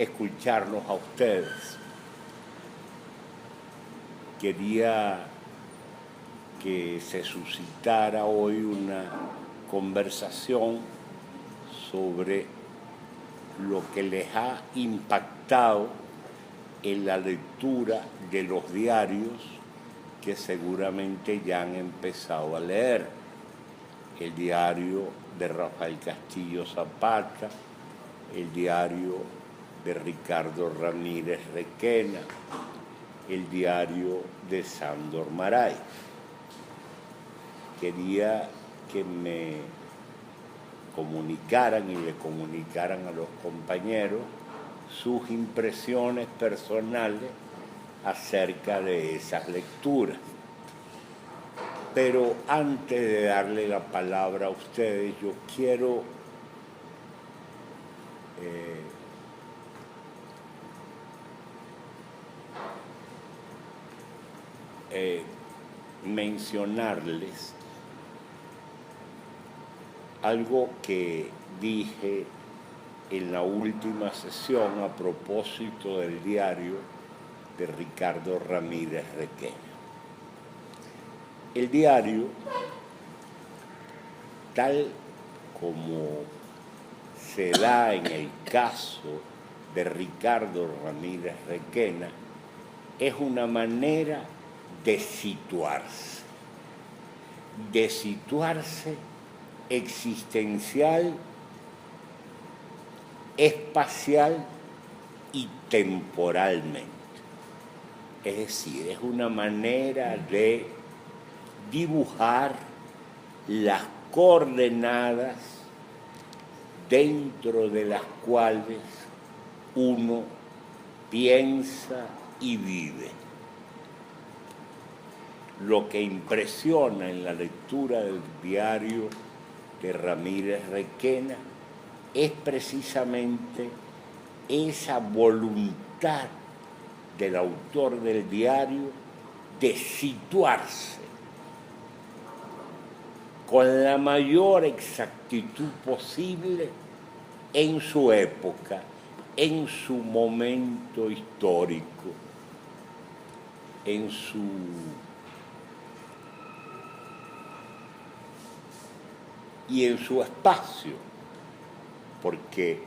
escucharlos a ustedes. Quería que se suscitara hoy una conversación sobre lo que les ha impactado en la lectura de los diarios que seguramente ya han empezado a leer. El diario de Rafael Castillo Zapata, el diario de Ricardo Ramírez Requena, el diario de Sándor Márai. Quería que me comunicaran y le comunicaran a los compañeros sus impresiones personales acerca de esas lecturas. Pero antes de darle la palabra a ustedes, yo quiero mencionarles algo que dije en la última sesión a propósito del diario de Ricardo Ramírez Requena. El diario, tal como se da en el caso de Ricardo Ramírez Requena, es una manera de situarse existencial, espacial y temporalmente. Es decir, es una manera de dibujar las coordenadas dentro de las cuales uno piensa y vive. Lo que impresiona en la lectura del diario de Ramírez Requena es precisamente esa voluntad del autor del diario de situarse con la mayor exactitud posible en su época, en su momento histórico, en su espacio, porque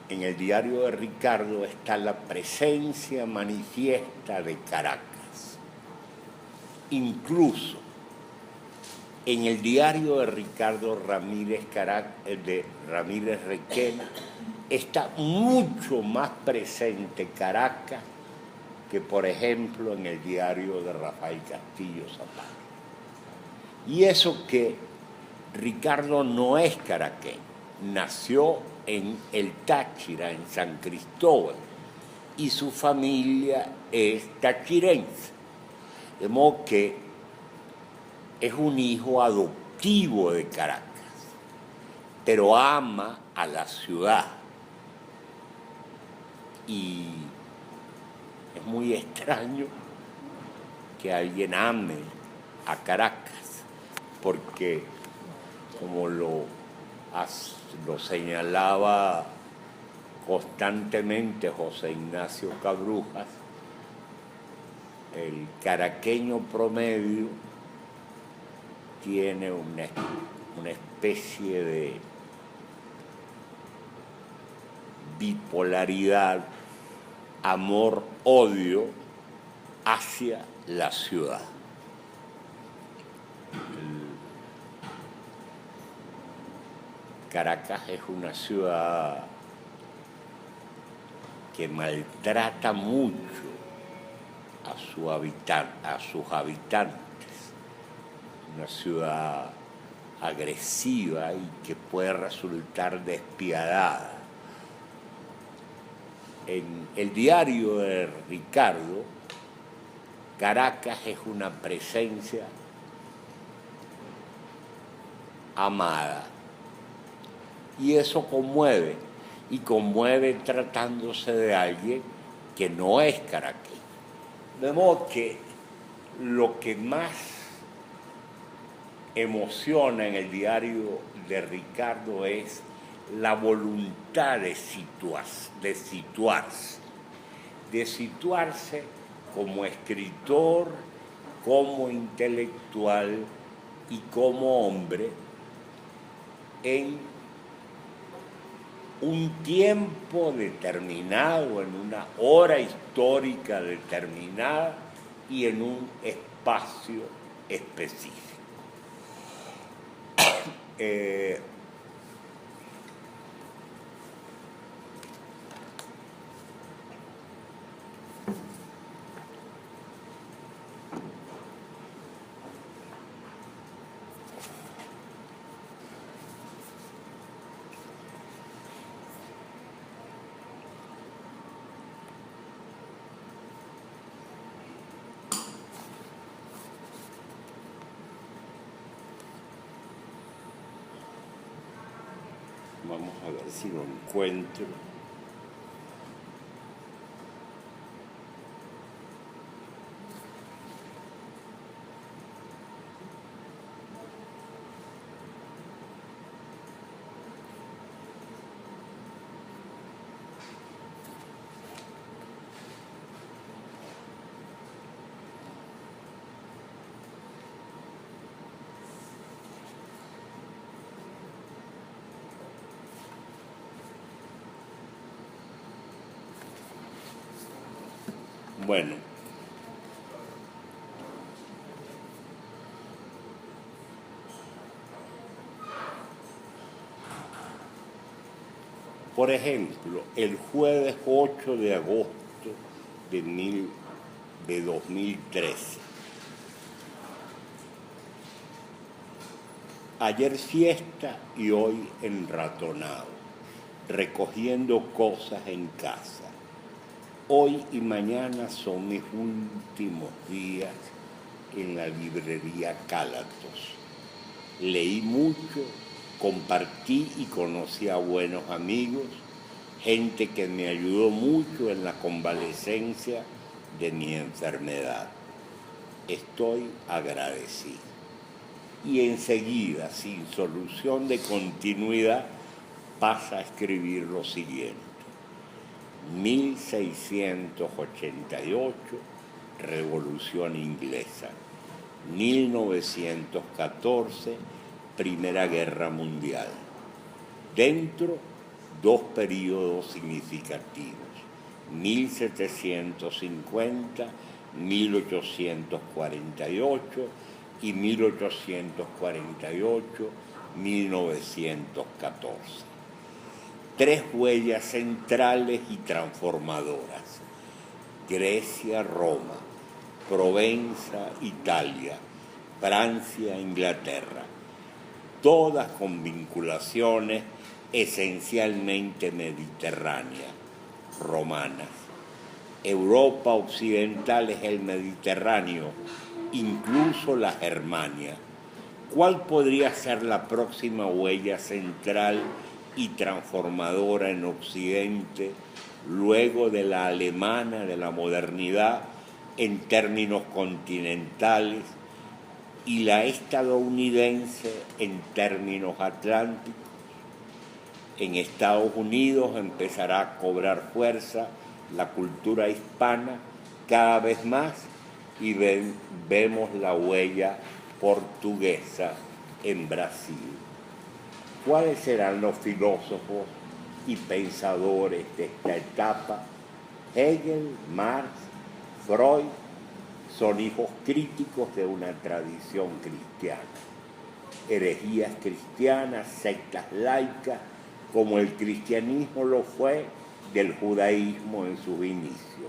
en el diario de Ricardo está la presencia manifiesta de Caracas. Incluso en el diario de Ricardo Ramírez Requena está mucho más presente Caracas que, por ejemplo, en el diario de Rafael Castillo Zapata. Y eso que Ricardo no es caraqueño, nació en el Táchira, en San Cristóbal, y su familia es tachirense. De modo que es un hijo adoptivo de Caracas, pero ama a la ciudad. Y es muy extraño que alguien ame a Caracas, porque como lo señalaba constantemente José Ignacio Cabrujas, el caraqueño promedio tiene una especie de bipolaridad, amor-odio hacia la ciudad. Caracas es una ciudad que maltrata mucho a sus habitantes, una ciudad agresiva y que puede resultar despiadada. En el diario de Ricardo, Caracas es una presencia amada. Y eso conmueve, y conmueve tratándose de alguien que no es caraqueño. De modo que lo que más emociona en el diario de Ricardo es la voluntad de situarse como escritor, como intelectual y como hombre en un tiempo determinado, en una hora histórica determinada y en un espacio específico. Vamos a ver si lo encuentro. Bueno, por ejemplo, el jueves 8 de agosto de 2013, ayer fiesta y hoy enratonado, recogiendo cosas en casa. Hoy y mañana son mis últimos días en la librería Cálatos. Leí mucho, compartí y conocí a buenos amigos, gente que me ayudó mucho en la convalecencia de mi enfermedad. Estoy agradecido. Y enseguida, sin solución de continuidad, pasa a escribir lo siguiente. 1688, Revolución Inglesa. 1914, Primera Guerra Mundial. Dentro, dos periodos significativos. 1750, 1848 y 1848, 1914. Tres huellas centrales y transformadoras: Grecia, Roma; Provenza, Italia; Francia, Inglaterra, todas con vinculaciones esencialmente mediterráneas, romanas. Europa occidental es el Mediterráneo, incluso la Germania. ¿Cuál podría ser la próxima huella central y transformadora en Occidente, luego de la alemana de la modernidad en términos continentales y la estadounidense en términos atlánticos? En Estados Unidos empezará a cobrar fuerza la cultura hispana cada vez más y vemos la huella portuguesa en Brasil. ¿Cuáles serán los filósofos y pensadores de esta etapa? Hegel, Marx, Freud son hijos críticos de una tradición cristiana. Herejías cristianas, sectas laicas, como el cristianismo lo fue del judaísmo en sus inicios.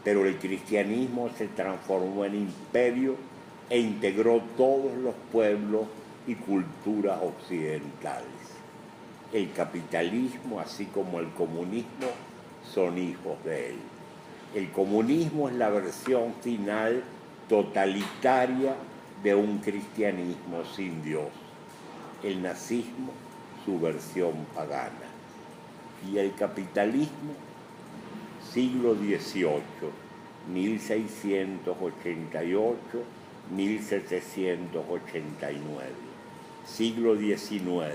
Pero el cristianismo se transformó en imperio e integró todos los pueblos y culturas occidentales. El capitalismo, así como el comunismo, son hijos de él. El comunismo es la versión final totalitaria de un cristianismo sin Dios. El nazismo, su versión pagana. Y el capitalismo, siglo XVIII, 1688, 1789. Siglo XIX,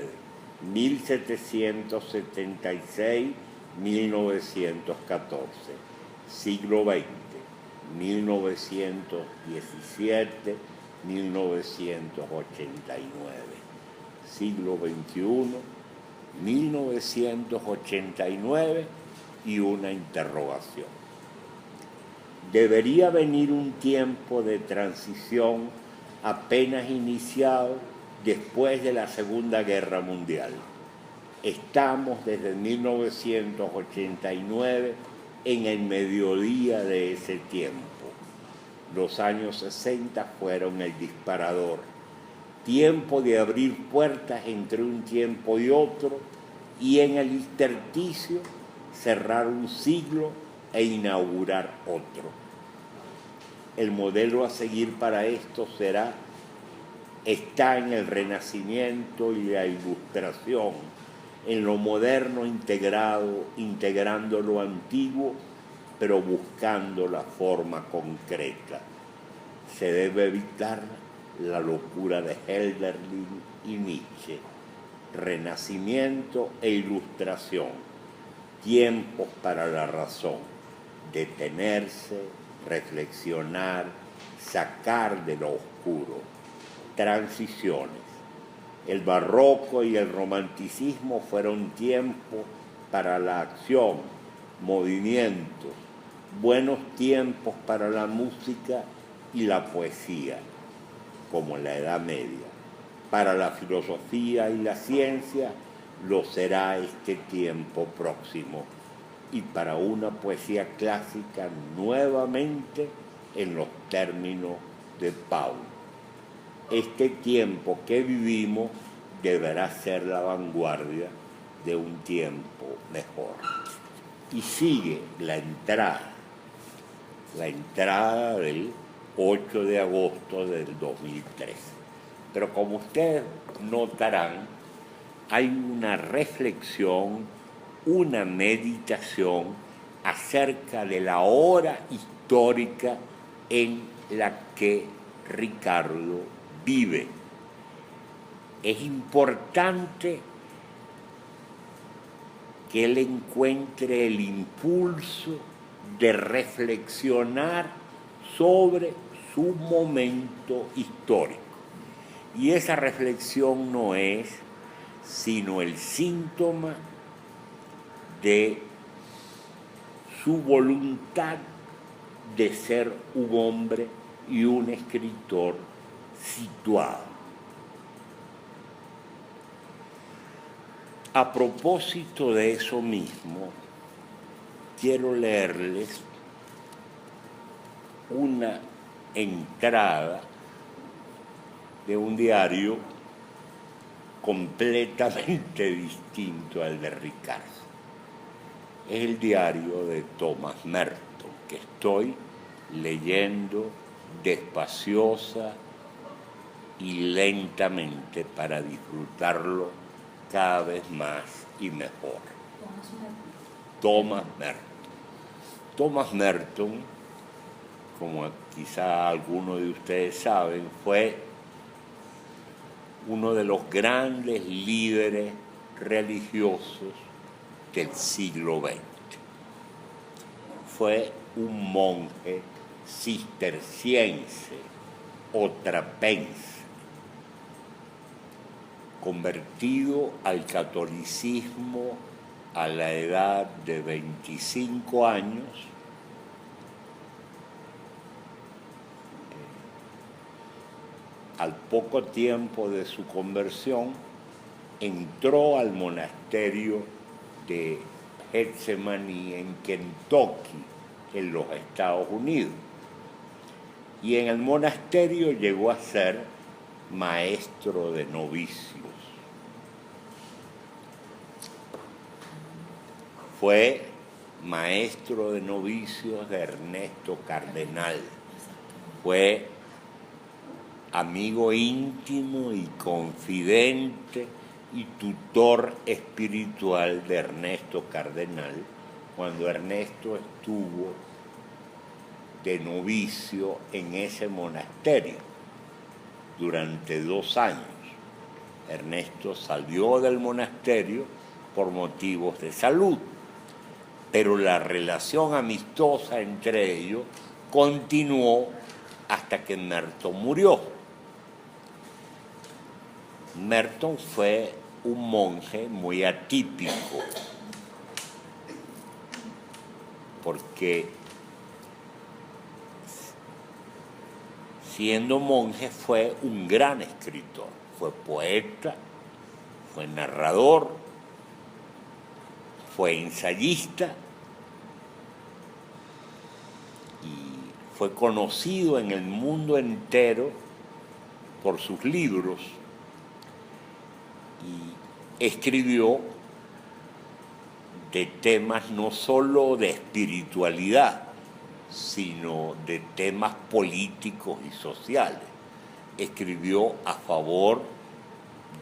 1776-1914, siglo XX, 1917-1989, siglo XXI, 1989 y una interrogación. Debería venir un tiempo de transición apenas iniciado después de la Segunda Guerra Mundial. Estamos desde 1989 en el mediodía de ese tiempo. Los años 60 fueron el disparador. Tiempo de abrir puertas entre un tiempo y otro, y en el intersticio cerrar un siglo e inaugurar otro. El modelo a seguir para esto está en el Renacimiento y la Ilustración, en lo moderno integrando lo antiguo, pero buscando la forma concreta. Se debe evitar la locura de Hölderlin y Nietzsche. Renacimiento e Ilustración, tiempos para la razón, detenerse, reflexionar, sacar de lo oscuro, transiciones. El barroco y el romanticismo fueron tiempos para la acción, movimientos, buenos tiempos para la música y la poesía, como en la Edad Media. Para la filosofía y la ciencia lo será este tiempo próximo, y para una poesía clásica nuevamente en los términos de Paulo. Este tiempo que vivimos deberá ser la vanguardia de un tiempo mejor. Y sigue la entrada del 8 de agosto del 2013. Pero como ustedes notarán, hay una reflexión, una meditación acerca de la hora histórica en la que Ricardo vive. Es importante que él encuentre el impulso de reflexionar sobre su momento histórico. Y esa reflexión no es sino el síntoma de su voluntad de ser un hombre y un escritor situado. A propósito de eso mismo, quiero leerles una entrada de un diario completamente distinto al de Ricardo. Es el diario de Thomas Merton, que estoy leyendo despaciosa y lentamente para disfrutarlo cada vez más y mejor. Thomas Merton. Thomas Merton, como quizá algunos de ustedes saben, fue uno de los grandes líderes religiosos del siglo XX. Fue un monje cisterciense o trapense, convertido al catolicismo a la edad de 25 años, al poco tiempo de su conversión, entró al monasterio de Getsemaní en Kentucky, en los Estados Unidos. Y en el monasterio llegó a ser maestro de novicios. Fue maestro de novicios de Ernesto Cardenal. Fue amigo íntimo y confidente y tutor espiritual de Ernesto Cardenal cuando Ernesto estuvo de novicio en ese monasterio durante 2 años. Ernesto salió del monasterio por motivos de salud, pero la relación amistosa entre ellos continuó hasta que Merton murió. Merton fue un monje muy atípico, porque siendo monje fue un gran escritor, fue poeta, fue narrador, fue ensayista y fue conocido en el mundo entero por sus libros y escribió de temas no solo de espiritualidad, sino de temas políticos y sociales. Escribió a favor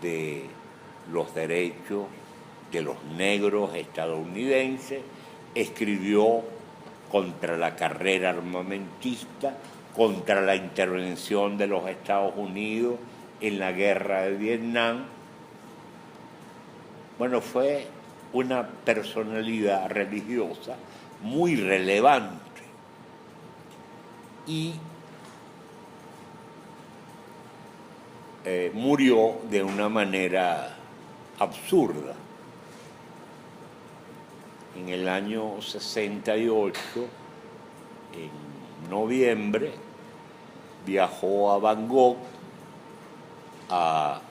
de los derechos de los negros estadounidenses, escribió contra la carrera armamentista, contra la intervención de los Estados Unidos en la guerra de Vietnam. Bueno, fue una personalidad religiosa muy relevante y murió de una manera absurda. En el año 68, en noviembre, viajó a Bangkok a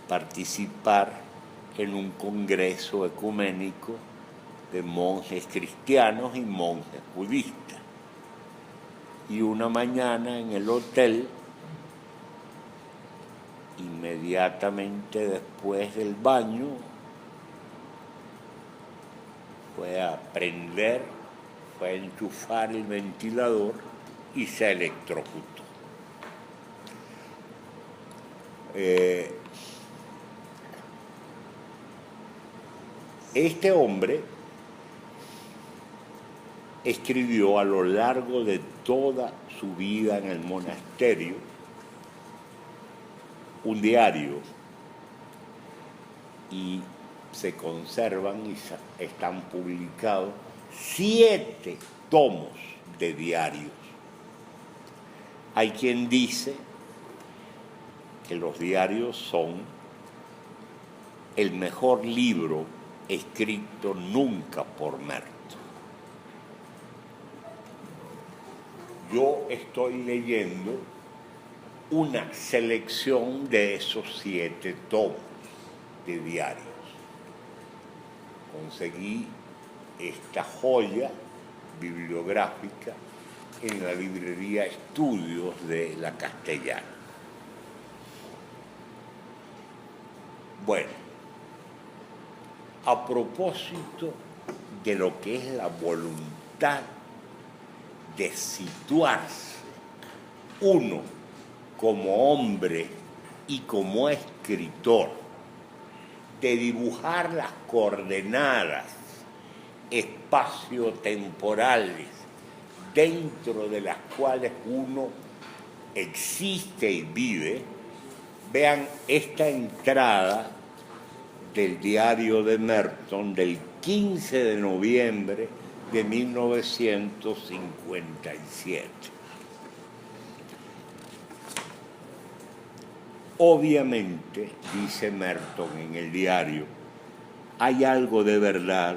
participar en un congreso ecuménico de monjes cristianos y monjes budistas. Y una mañana en el hotel, inmediatamente después del baño, fue a prender, fue a enchufar el ventilador y se electrocutó. Este hombre escribió a lo largo de toda su vida en el monasterio un diario y se conservan y están publicados 7 tomos de diarios. Hay quien dice que los diarios son el mejor libro escrito nunca por Merton. Yo estoy leyendo una selección de esos 7 tomos de diarios. Conseguí esta joya bibliográfica en la librería Estudios de la Castellana. Bueno, a propósito de lo que es la voluntad de situarse uno como hombre y como escritor, de dibujar las coordenadas espaciotemporales dentro de las cuales uno existe y vive, vean esta entrada del diario de Merton del 15 de noviembre de 1957. Obviamente, dice Merton en el diario, hay algo de verdad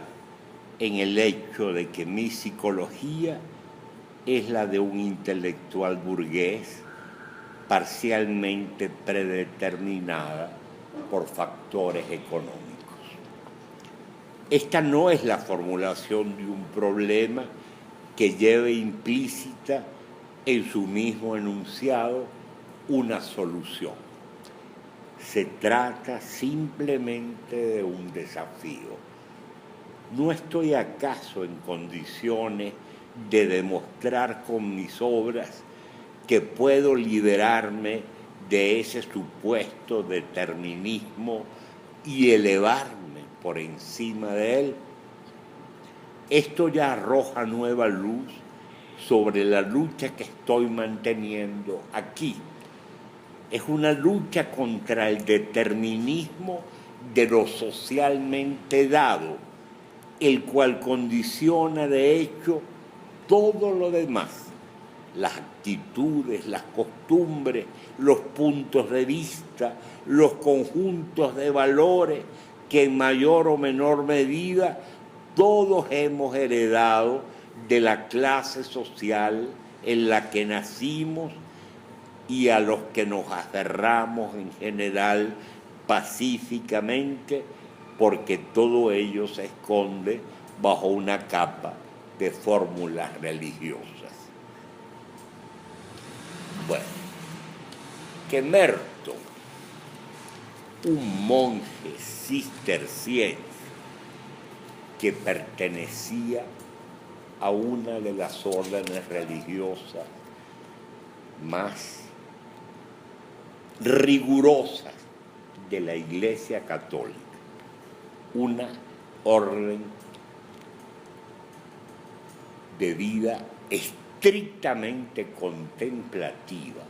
en el hecho de que mi psicología es la de un intelectual burgués parcialmente predeterminada por factores económicos. Esta no es la formulación de un problema que lleve implícita en su mismo enunciado una solución. Se trata simplemente de un desafío. ¿No estoy acaso en condiciones de demostrar con mis obras que puedo liberarme de ese supuesto determinismo y elevarme por encima de él? Esto ya arroja nueva luz sobre la lucha que estoy manteniendo aquí. es una lucha contra el determinismo de lo socialmente dado, el cual condiciona de hecho todo lo demás, las actitudes, las costumbres, los puntos de vista, los conjuntos de valores que en mayor o menor medida todos hemos heredado de la clase social en la que nacimos y a los que nos aferramos en general pacíficamente, porque todo ello se esconde bajo una capa de fórmulas religiosas. Bueno, que Merton, un monje cisterciense que pertenecía a una de las órdenes religiosas más rigurosas de la Iglesia Católica, una orden de vida estrictamente contemplativa,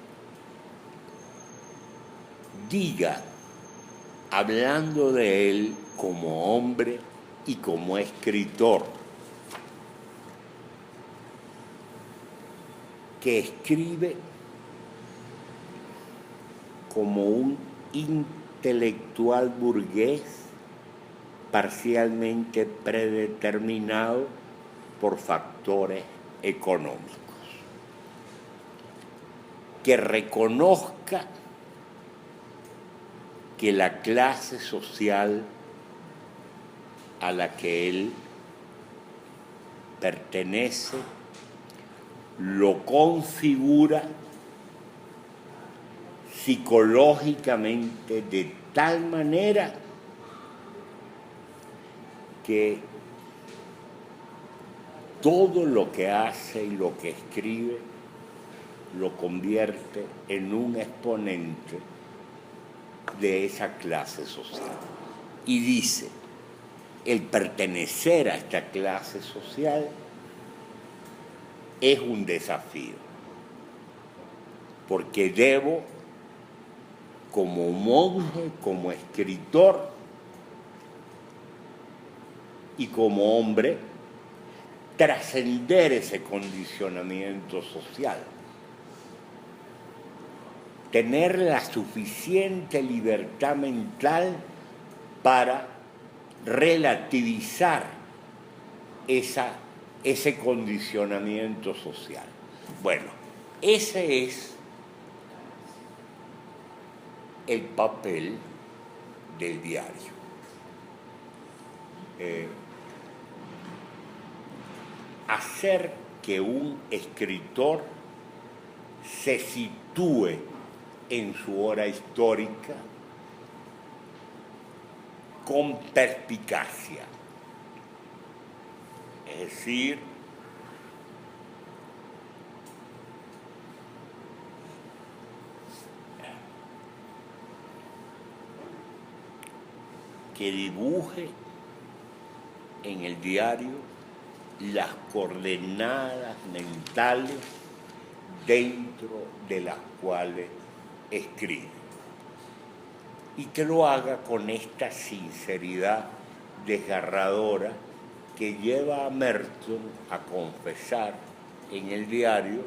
diga, hablando de él como hombre y como escritor, que escribe como un intelectual burgués parcialmente predeterminado por factores económicos, que reconozca que la clase social a la que él pertenece lo configura psicológicamente de tal manera que todo lo que hace y lo que escribe lo convierte en un exponente de esa clase social. Y dice, el pertenecer a esta clase social es un desafío, porque debo, como monje, como escritor y como hombre, trascender ese condicionamiento social, tener la suficiente libertad mental para relativizar ese condicionamiento social. Bueno, ese es el papel del diario. Hacer que un escritor se sitúe en su hora histórica con perspicacia, es decir, que dibuje en el diario las coordenadas mentales dentro de las cuales escribe, y que lo haga con esta sinceridad desgarradora que lleva a Merton a confesar en el diario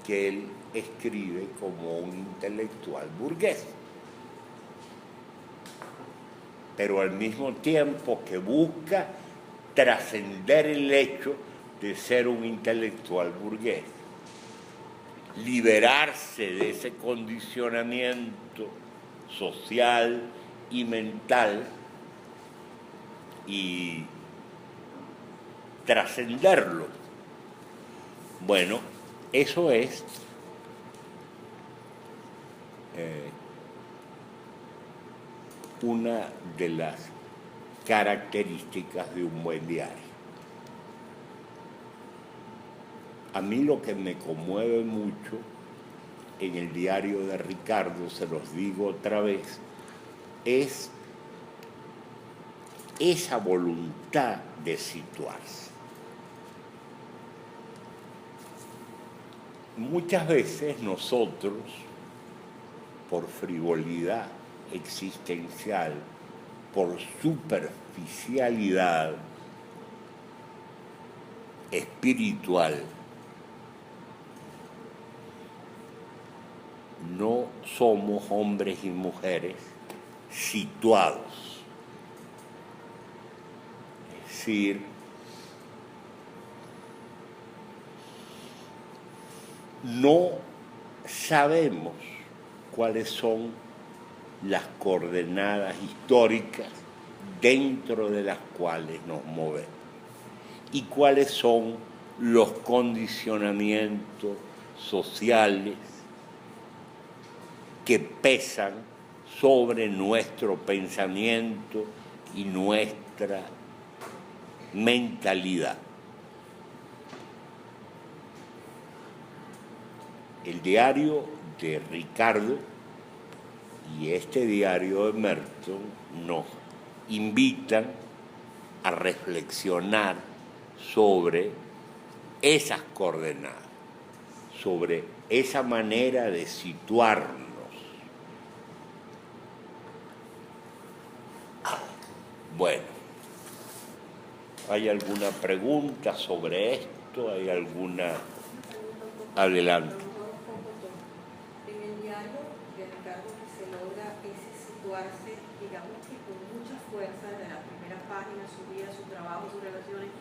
que él escribe como un intelectual burgués, pero al mismo tiempo que busca trascender el hecho de ser un intelectual burgués, liberarse de ese condicionamiento social y mental y trascenderlo. Bueno, eso es una de las características de un buen diario. A mí lo que me conmueve mucho en el diario de Ricardo, se los digo otra vez, es esa voluntad de situarse. Muchas veces nosotros por frivolidad existencial, por superficialidad espiritual, no somos hombres y mujeres situados. Es decir, no sabemos cuáles son las coordenadas históricas dentro de las cuales nos movemos y cuáles son los condicionamientos sociales que pesan sobre nuestro pensamiento y nuestra mentalidad. El diario de Ricardo y este diario de Merton nos invitan a reflexionar sobre esas coordenadas, sobre esa manera de situarnos. Bueno, ¿hay alguna pregunta sobre esto? ¿Hay alguna? Adelante. En el diario de Ricardo que se logra ese situarse, digamos que con mucha fuerza desde la primera página, su vida, su trabajo, sus relaciones.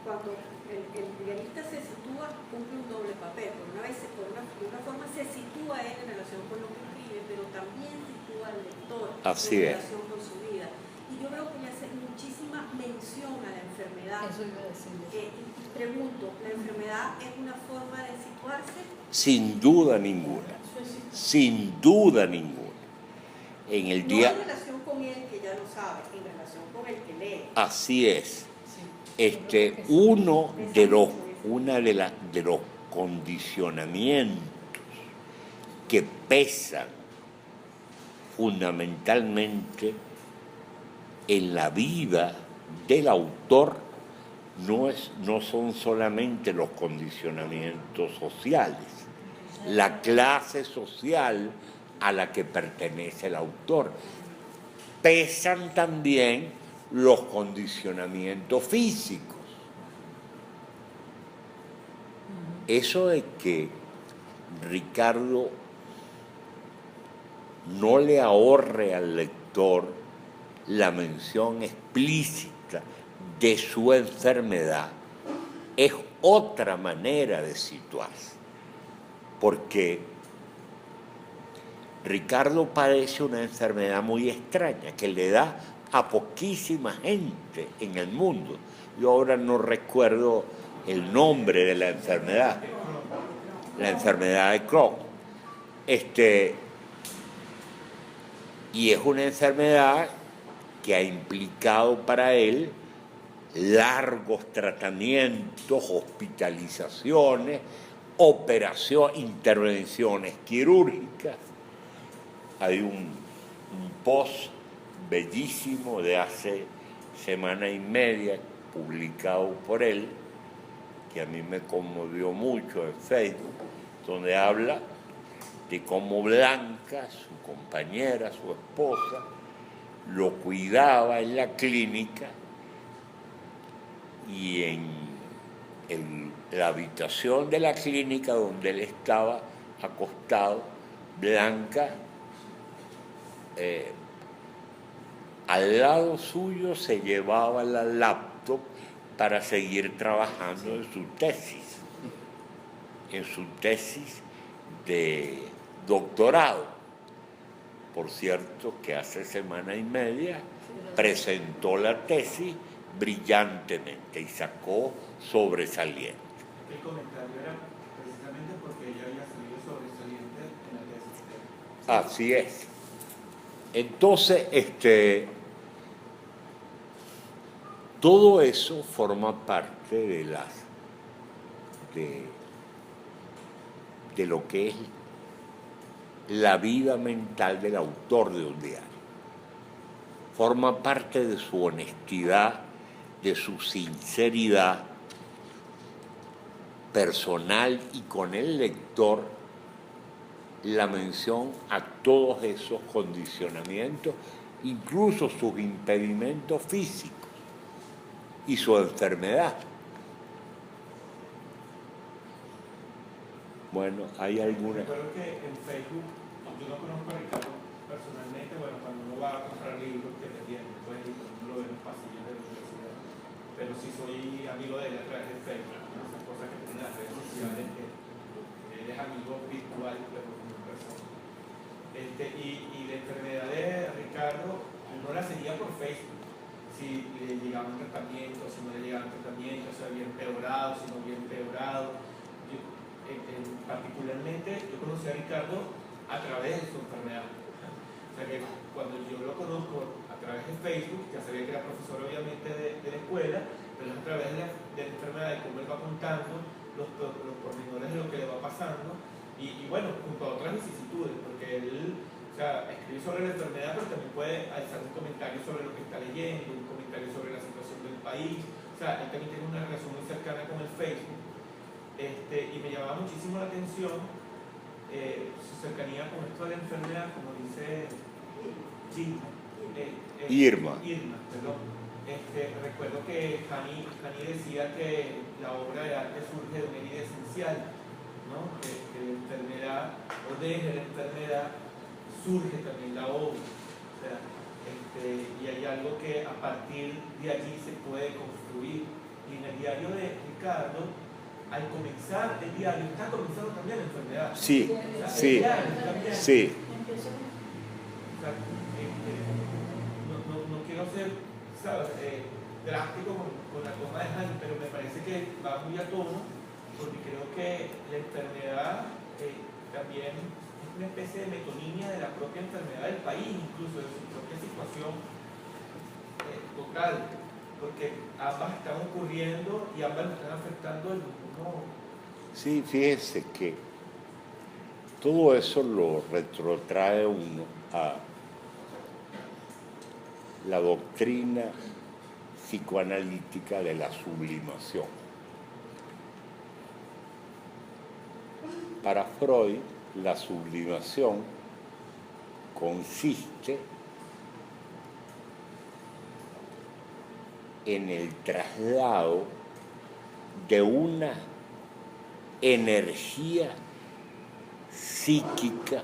Cuando el diarista se sitúa, cumple un doble papel. Por una forma se sitúa él en relación con lo que escribe, pero también sitúa al lector Así en es. relación con su vida. Y yo veo que le hace muchísima mención a la enfermedad. Eso iba a decir. Y pregunto, ¿la enfermedad es una forma de situarse? Sin duda ninguna. Sin duda ninguna. En el no en relación con él, que ya lo sabe, en relación con el que lee. Así es. Uno de los condicionamientos que pesan fundamentalmente en la vida del autor no son solamente los condicionamientos sociales, la clase social a la que pertenece el autor. Pesan también los condicionamientos físicos. Eso de que Ricardo no le ahorre al lector la mención explícita de su enfermedad es otra manera de situarse, porque Ricardo padece una enfermedad muy extraña que le da a poquísima gente en el mundo. Yo ahora no recuerdo el nombre de la enfermedad de Crohn. Y es una enfermedad que ha implicado para él largos tratamientos, hospitalizaciones, intervenciones quirúrgicas. Hay un post bellísimo de hace semana y media publicado por él, que a mí me conmovió mucho en Facebook, donde habla de cómo Blanca, su compañera, su esposa, lo cuidaba en la clínica y en la habitación de la clínica donde él estaba acostado, Blanca al lado suyo se llevaba la laptop para seguir trabajando en su tesis de doctorado. Por cierto, que hace semana y media presentó la tesis brillantemente y sacó sobresaliente. El comentario era precisamente porque ella había salido sobresaliente en la tesis. Así es. Entonces, todo eso forma parte de lo que es la vida mental del autor de un diario. Forma parte de su honestidad, de su sinceridad personal y con el lector, la mención a todos esos condicionamientos, incluso sus impedimentos físicos y su enfermedad. Bueno, ¿hay alguna? Recuerdo que en Facebook, yo no conozco a Ricardo personalmente, bueno, cuando uno va a comprar libros que te tienen, pues, uno lo ve en los pasillos de la universidad, pero sí soy amigo de él a través de Facebook, ¿no? Esas cosas que tienen las redes sociales, que él es amigo virtual, pero como persona. Y la enfermedad de Ricardo, no la seguía por Facebook, si le llegaba un tratamiento, si no le llegaba un tratamiento, si había empeorado, si no había empeorado. Particularmente yo conocí a Ricardo a través de su enfermedad. O sea que cuando yo lo conozco a través de Facebook, ya sabía que era profesor obviamente de la escuela, pero es a través de la enfermedad, de cómo él va contando los pormenores de lo que le va pasando y bueno, junto a otras vicisitudes, porque él, o sea, escribe sobre la enfermedad, pero también puede alzar un comentario sobre lo que está leyendo, un comentario sobre la situación del país. O sea, él también tiene una relación muy cercana con el Facebook. Y me llamaba muchísimo la atención su cercanía con esto de la enfermedad, como dice Irma. Perdón. Recuerdo que Jani decía que la obra de arte surge de una herida esencial, ¿no? Que la enfermedad, o desde la enfermedad, surge también la obra. O sea, y hay algo que a partir de allí se puede construir. Y en el diario de Ricardo, al comenzar el diario, está comenzando también la enfermedad. Sí, o sea, sí, sí. O sea, no quiero ser, ¿sabes? Drástico con la toma de Jani, pero me parece que va muy a tono, porque creo que la enfermedad también es una especie de metonimia de la propia enfermedad del país, incluso de su propia situación total, porque ambas están ocurriendo y ambas nos están afectando el mismo modo. Sí, fíjense que todo eso lo retrotrae uno a la doctrina psicoanalítica de la sublimación. Para Freud, la sublimación consiste en el traslado de una energía psíquica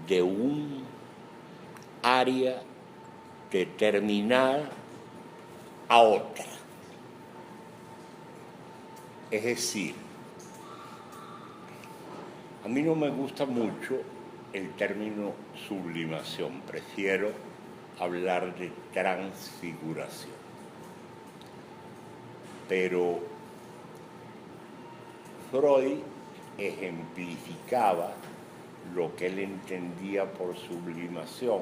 de un área determinada a otra. Es decir, a mí no me gusta mucho el término sublimación, prefiero hablar de transfiguración. Pero Freud ejemplificaba lo que él entendía por sublimación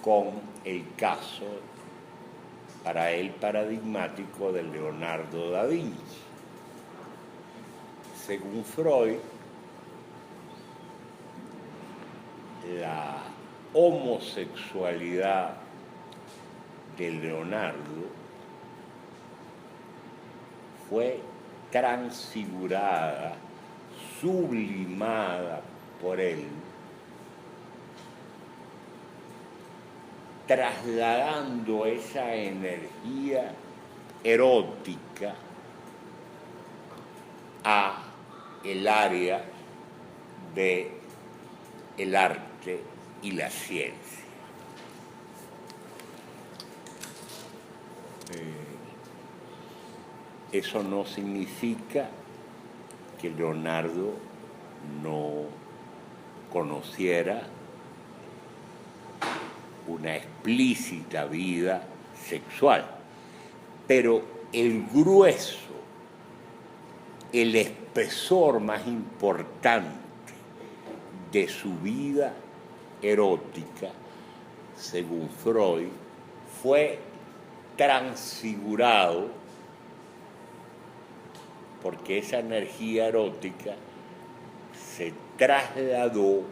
con el caso, para él paradigmático, de Leonardo da Vinci. Según Freud, la homosexualidad de Leonardo fue transfigurada, sublimada por él, trasladando esa energía erótica a el área de el arte y la ciencia. Eso no significa que Leonardo no conociera una explícita vida sexual, pero el grueso, el espesor más importante de su vida erótica, según Freud, fue transfigurado porque esa energía erótica se trasladó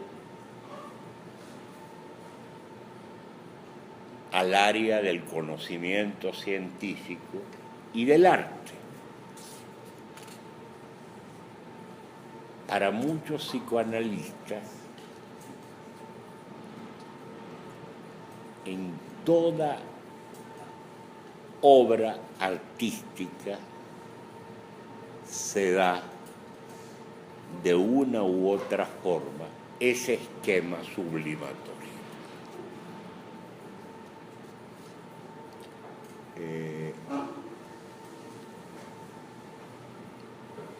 al área del conocimiento científico y del arte. para muchos psicoanalistas, en toda obra artística se da de una u otra forma ese esquema sublimatorio.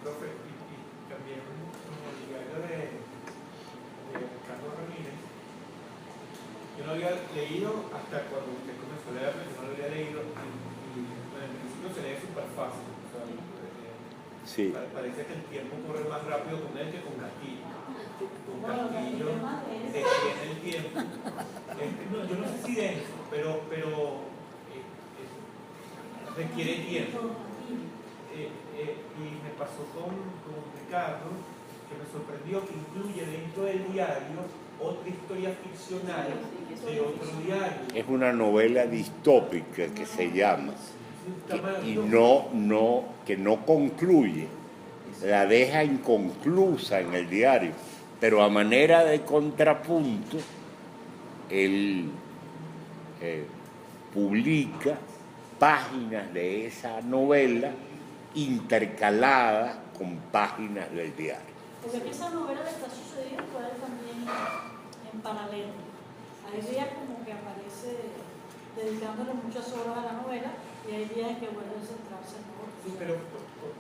Profe, y también como el diario de Carlos Ramírez, yo no había leído hasta cuando usted comenzó a leerlo, yo no lo había leído y bueno, en principio se lee súper fácil. O sea, Sí. parece que el tiempo corre más rápido con él que con Castillo. Con Castillo detiene el tiempo. No, yo no sé si denso, pero requiere tiempo. Y me pasó con Ricardo, que me sorprendió que incluye dentro del diario otra historia ficcional de otro diario. Es una novela distópica que se llama, que no concluye, la deja inconclusa en el diario, pero a manera de contrapunto, él publica páginas de esa novela intercaladas con páginas del diario. Porque esa novela le está sucediendo a él también en paralelo. Hay días como que aparece dedicándole muchas horas a la novela y hay días que vuelve a centrarse en otro. Sí,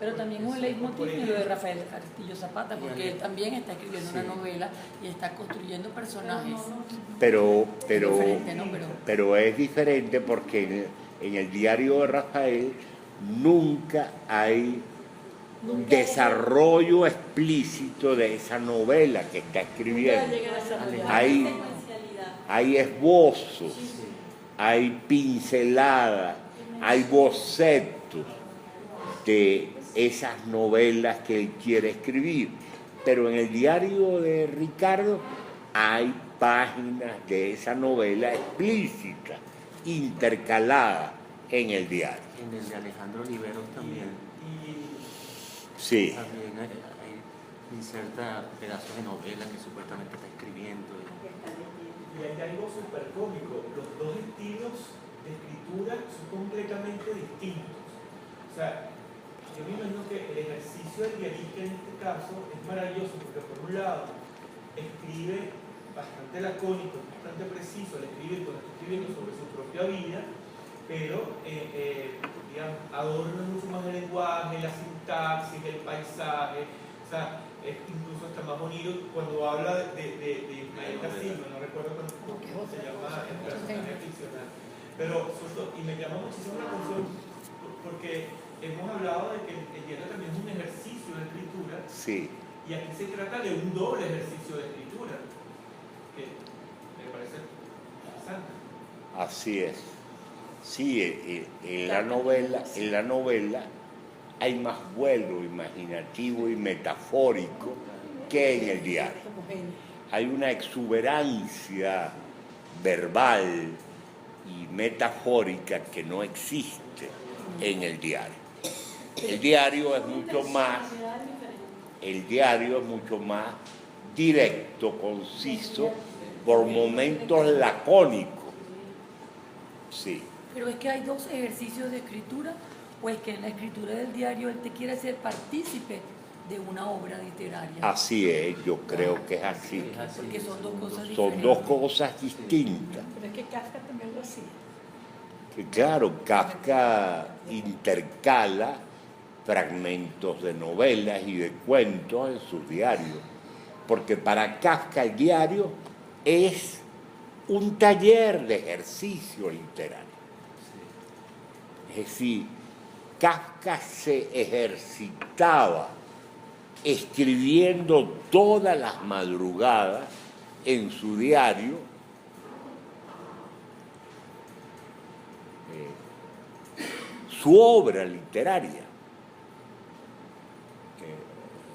pero también es un leitmotiv en lo de Rafael Castillo Zapata, porque él también está escribiendo una novela y está construyendo personajes. Pero Es diferente porque en el diario de Rafael nunca hay desarrollo explícito de esa novela que está escribiendo. Hay esbozos, hay pinceladas, hay bocetos de esas novelas que él quiere escribir. Pero en el diario de Ricardo hay páginas de esa novela explícita, intercalada en el diario. En el de Alejandro Oliveros también. Sí. También hay inserta pedazos de novela que supuestamente está escribiendo. Y hay algo súper cómico. Los dos estilos de escritura son completamente distintos. O sea, yo me imagino que el ejercicio del diarista en este caso es maravilloso porque por un lado escribe bastante lacónico, bastante preciso al escribir cuando está escribiendo sobre su propia vida, pero digamos, adorna mucho más el lenguaje, la sintaxis, el paisaje, o sea, es incluso hasta más bonito cuando habla de Ismael Casillo, no recuerdo cómo se llama el personaje ficcional, pero y me llama muchísimo la atención porque hemos hablado de que el diario también es un ejercicio de escritura, Sí. y aquí se trata de un doble ejercicio de escritura, que me parece interesante. Así es. Sí, en la novela hay más vuelo imaginativo y metafórico que en el diario. Hay una exuberancia verbal y metafórica que no existe en el diario. El diario es mucho más directo, conciso, por momentos lacónico. Sí. Pero es que hay dos ejercicios de escritura, o es que en la escritura del diario él te quiere ser partícipe de una obra literaria. Así es, yo creo que es así. Porque son dos cosas diferentes. Son dos cosas distintas. Pero es que Kafka también lo hacía. Que claro, Kafka intercala fragmentos de novelas y de cuentos en sus diarios, porque para Kafka el diario es un taller de ejercicio literario. Es decir, Kafka se ejercitaba escribiendo todas las madrugadas en su diario su obra literaria.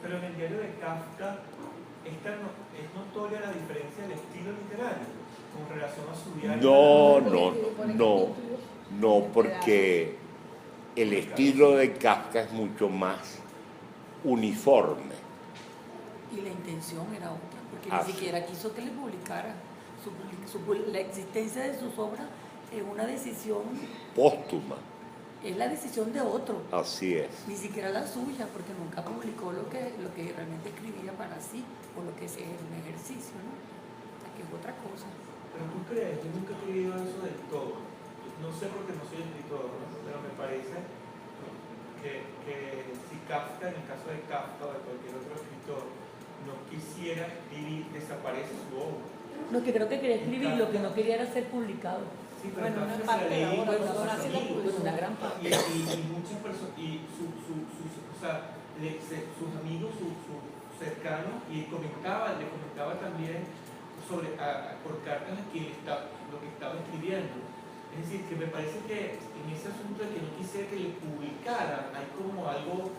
Pero en el diario de Kafka es notoria la diferencia del estilo literario con relación a su diario. No, porque el estilo de Kafka es mucho más uniforme Y la intención era otra, porque Ah, ni sí. siquiera quiso que le publicara. La existencia de sus obras es una decisión, Póstuma, es la decisión de otro, así es. ni siquiera la suya, porque nunca publicó lo que realmente escribía para sí, o lo que es un ejercicio, ¿no? O sea, que es otra cosa. Pero tú crees, yo nunca he creído eso del todo. No sé porque no soy escritor, ¿no? Pero me parece que si Kafka, en el caso de Kafka o de cualquier otro escritor, no quisiera escribir, desaparece su obra. Lo que creo que quería escribir, lo que no quería era ser publicado. Sí, pero Bueno, una Kafka parte se de la leía obra, con pero sus ahora sí la amigos. Bueno, una gran parte. Y muchas personas, y o sea, sus amigos, sus cercanos, y le comentaba también sobre, por cartas a quien lo que estaba escribiendo. Es decir, que me parece que en ese asunto de que no quisiera que le publicaran, hay como algo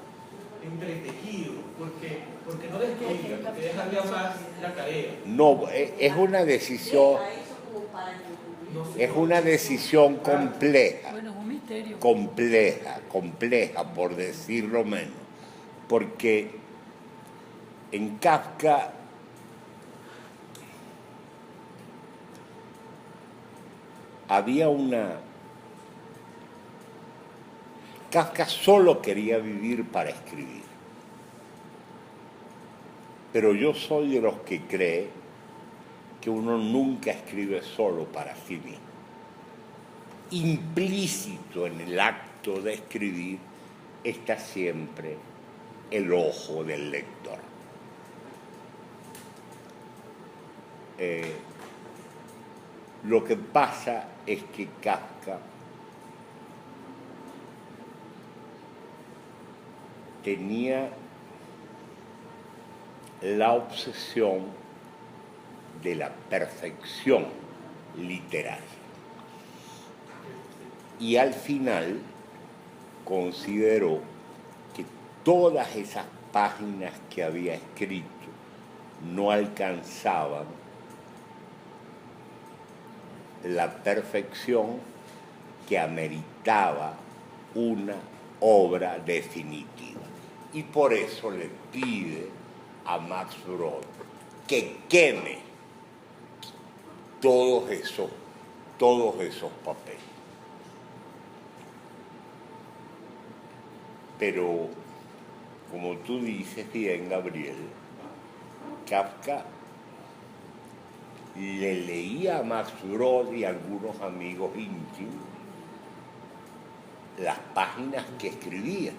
entretejido, porque no despublica, porque dejarle a más la tarea. No, es una decisión, Deja eso como para que No sé es por una qué. decisión compleja, Bueno, es un misterio. compleja por decirlo menos, porque en Kafka había Kafka solo quería vivir para escribir. Pero yo soy de los que cree que uno nunca escribe solo para sí mismo. Implícito en el acto de escribir está siempre el ojo del lector. Lo que pasa es que Kafka tenía la obsesión de la perfección literaria. Y al final consideró que todas esas páginas que había escrito no alcanzaban la perfección que ameritaba una obra definitiva. Y por eso le pide a Max Brod que queme todos esos papeles. Pero, como tú dices bien, Gabriel, Kafka le leía a Max Brod y a algunos amigos íntimos las páginas que escribía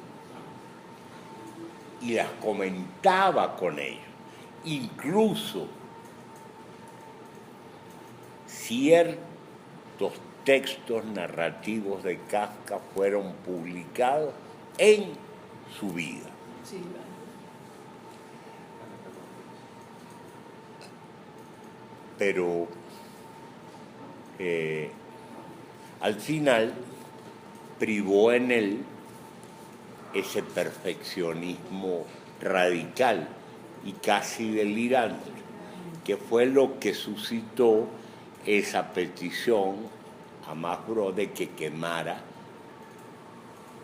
y las comentaba con ellos. Incluso ciertos textos narrativos de Kafka fueron publicados en su vida. Sí, Pero al final privó en él ese perfeccionismo radical y casi delirante, que fue lo que suscitó esa petición a Max Brod de que quemara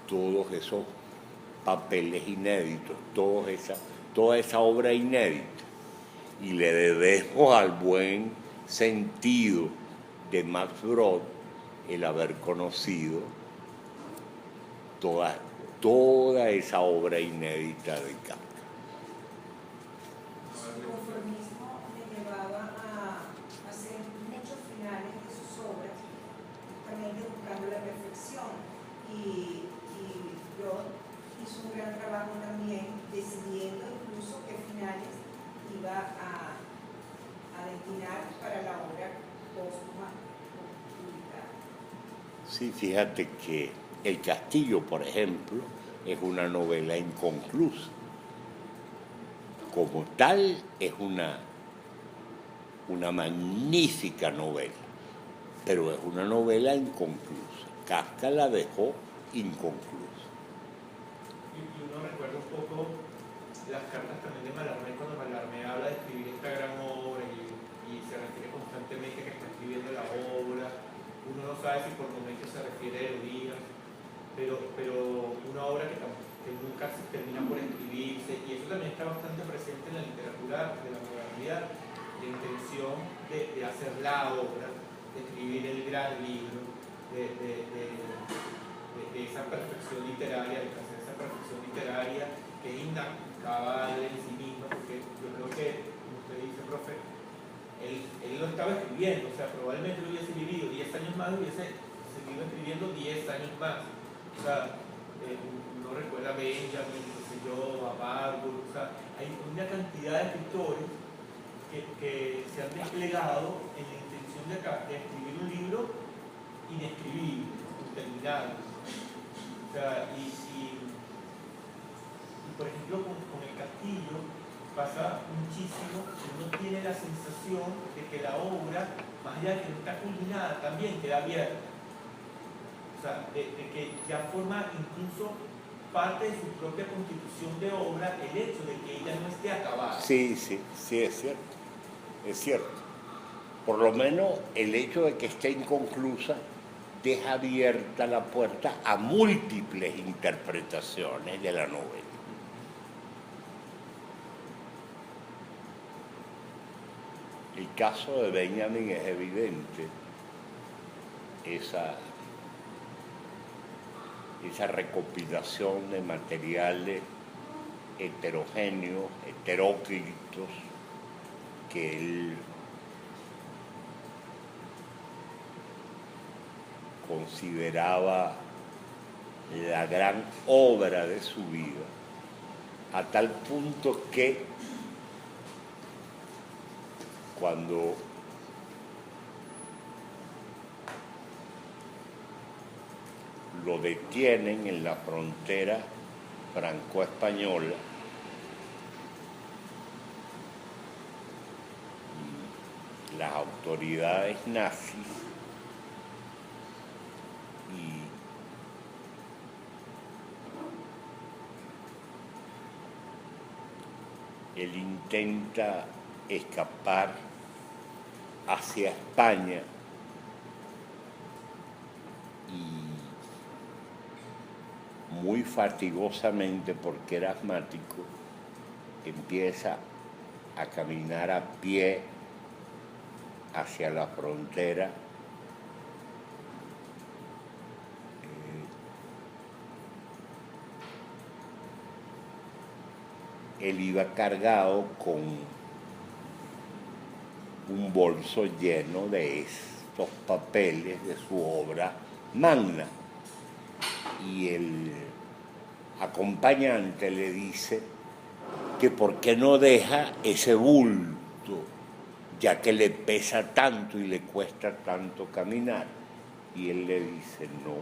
todos esos papeles inéditos, toda esa obra inédita. Y le debemos al buen sentido de Max Brod el haber conocido toda esa obra inédita de Kafka. Su conformismo le llevaba a hacer muchos finales de sus obras, justamente buscando la perfección. Y Brod hizo un gran trabajo también, decidiendo incluso qué finales iba a destinar para la obra póstuma publicada. Sí, fíjate que El Castillo, por ejemplo, es una novela inconclusa. Como tal, es una magnífica novela, pero es una novela inconclusa. Kafka la dejó inconclusa. Y uno recuerda un poco las cartas también de Mallarmé, cuando Mallarmé habla de escribir esta gran obra y se refiere constantemente a que está escribiendo la obra. Uno no sabe si por momentos se refiere a Elodías, pero una obra que nunca se termina por escribir escribirse, y eso también está bastante presente en la literatura de la modernidad, la intención de hacer la obra, de escribir el gran libro, de esa perfección literaria, de hacer esa perfección literaria que es inacabable en sí misma, porque yo creo que, como usted dice, profe, él lo estaba escribiendo, o sea, probablemente lo hubiese vivido 10 años más, hubiese seguido escribiendo 10 años más. O sea, uno recuerda a Benjamin, no sé yo, a Barbour, o sea, hay una cantidad de escritores que se han desplegado en la intención de escribir un libro inescribible, interminable. O sea, y por ejemplo, con el Castillo pasa muchísimo que uno tiene la sensación de que la obra, más allá de que no está culminada, también queda abierta. O sea, de que ya forma incluso parte de su propia constitución de obra el hecho de que ella no esté acabada. Sí, es cierto. Es cierto. Por lo menos el hecho de que esté inconclusa deja abierta la puerta a múltiples interpretaciones de la novela. El caso de Benjamin es evidente, esa recopilación de materiales heterogéneos, heteróclitos, que él consideraba la gran obra de su vida, a tal punto que cuando lo detienen en la frontera franco-española, las autoridades nazis, y él intenta escapar hacia España y muy fatigosamente, porque era asmático, empieza a caminar a pie hacia la frontera. Él iba cargado con un bolso lleno de estos papeles de su obra magna. Y el acompañante le dice que por qué no deja ese bulto, ya que le pesa tanto y le cuesta tanto caminar. Y él le dice, no,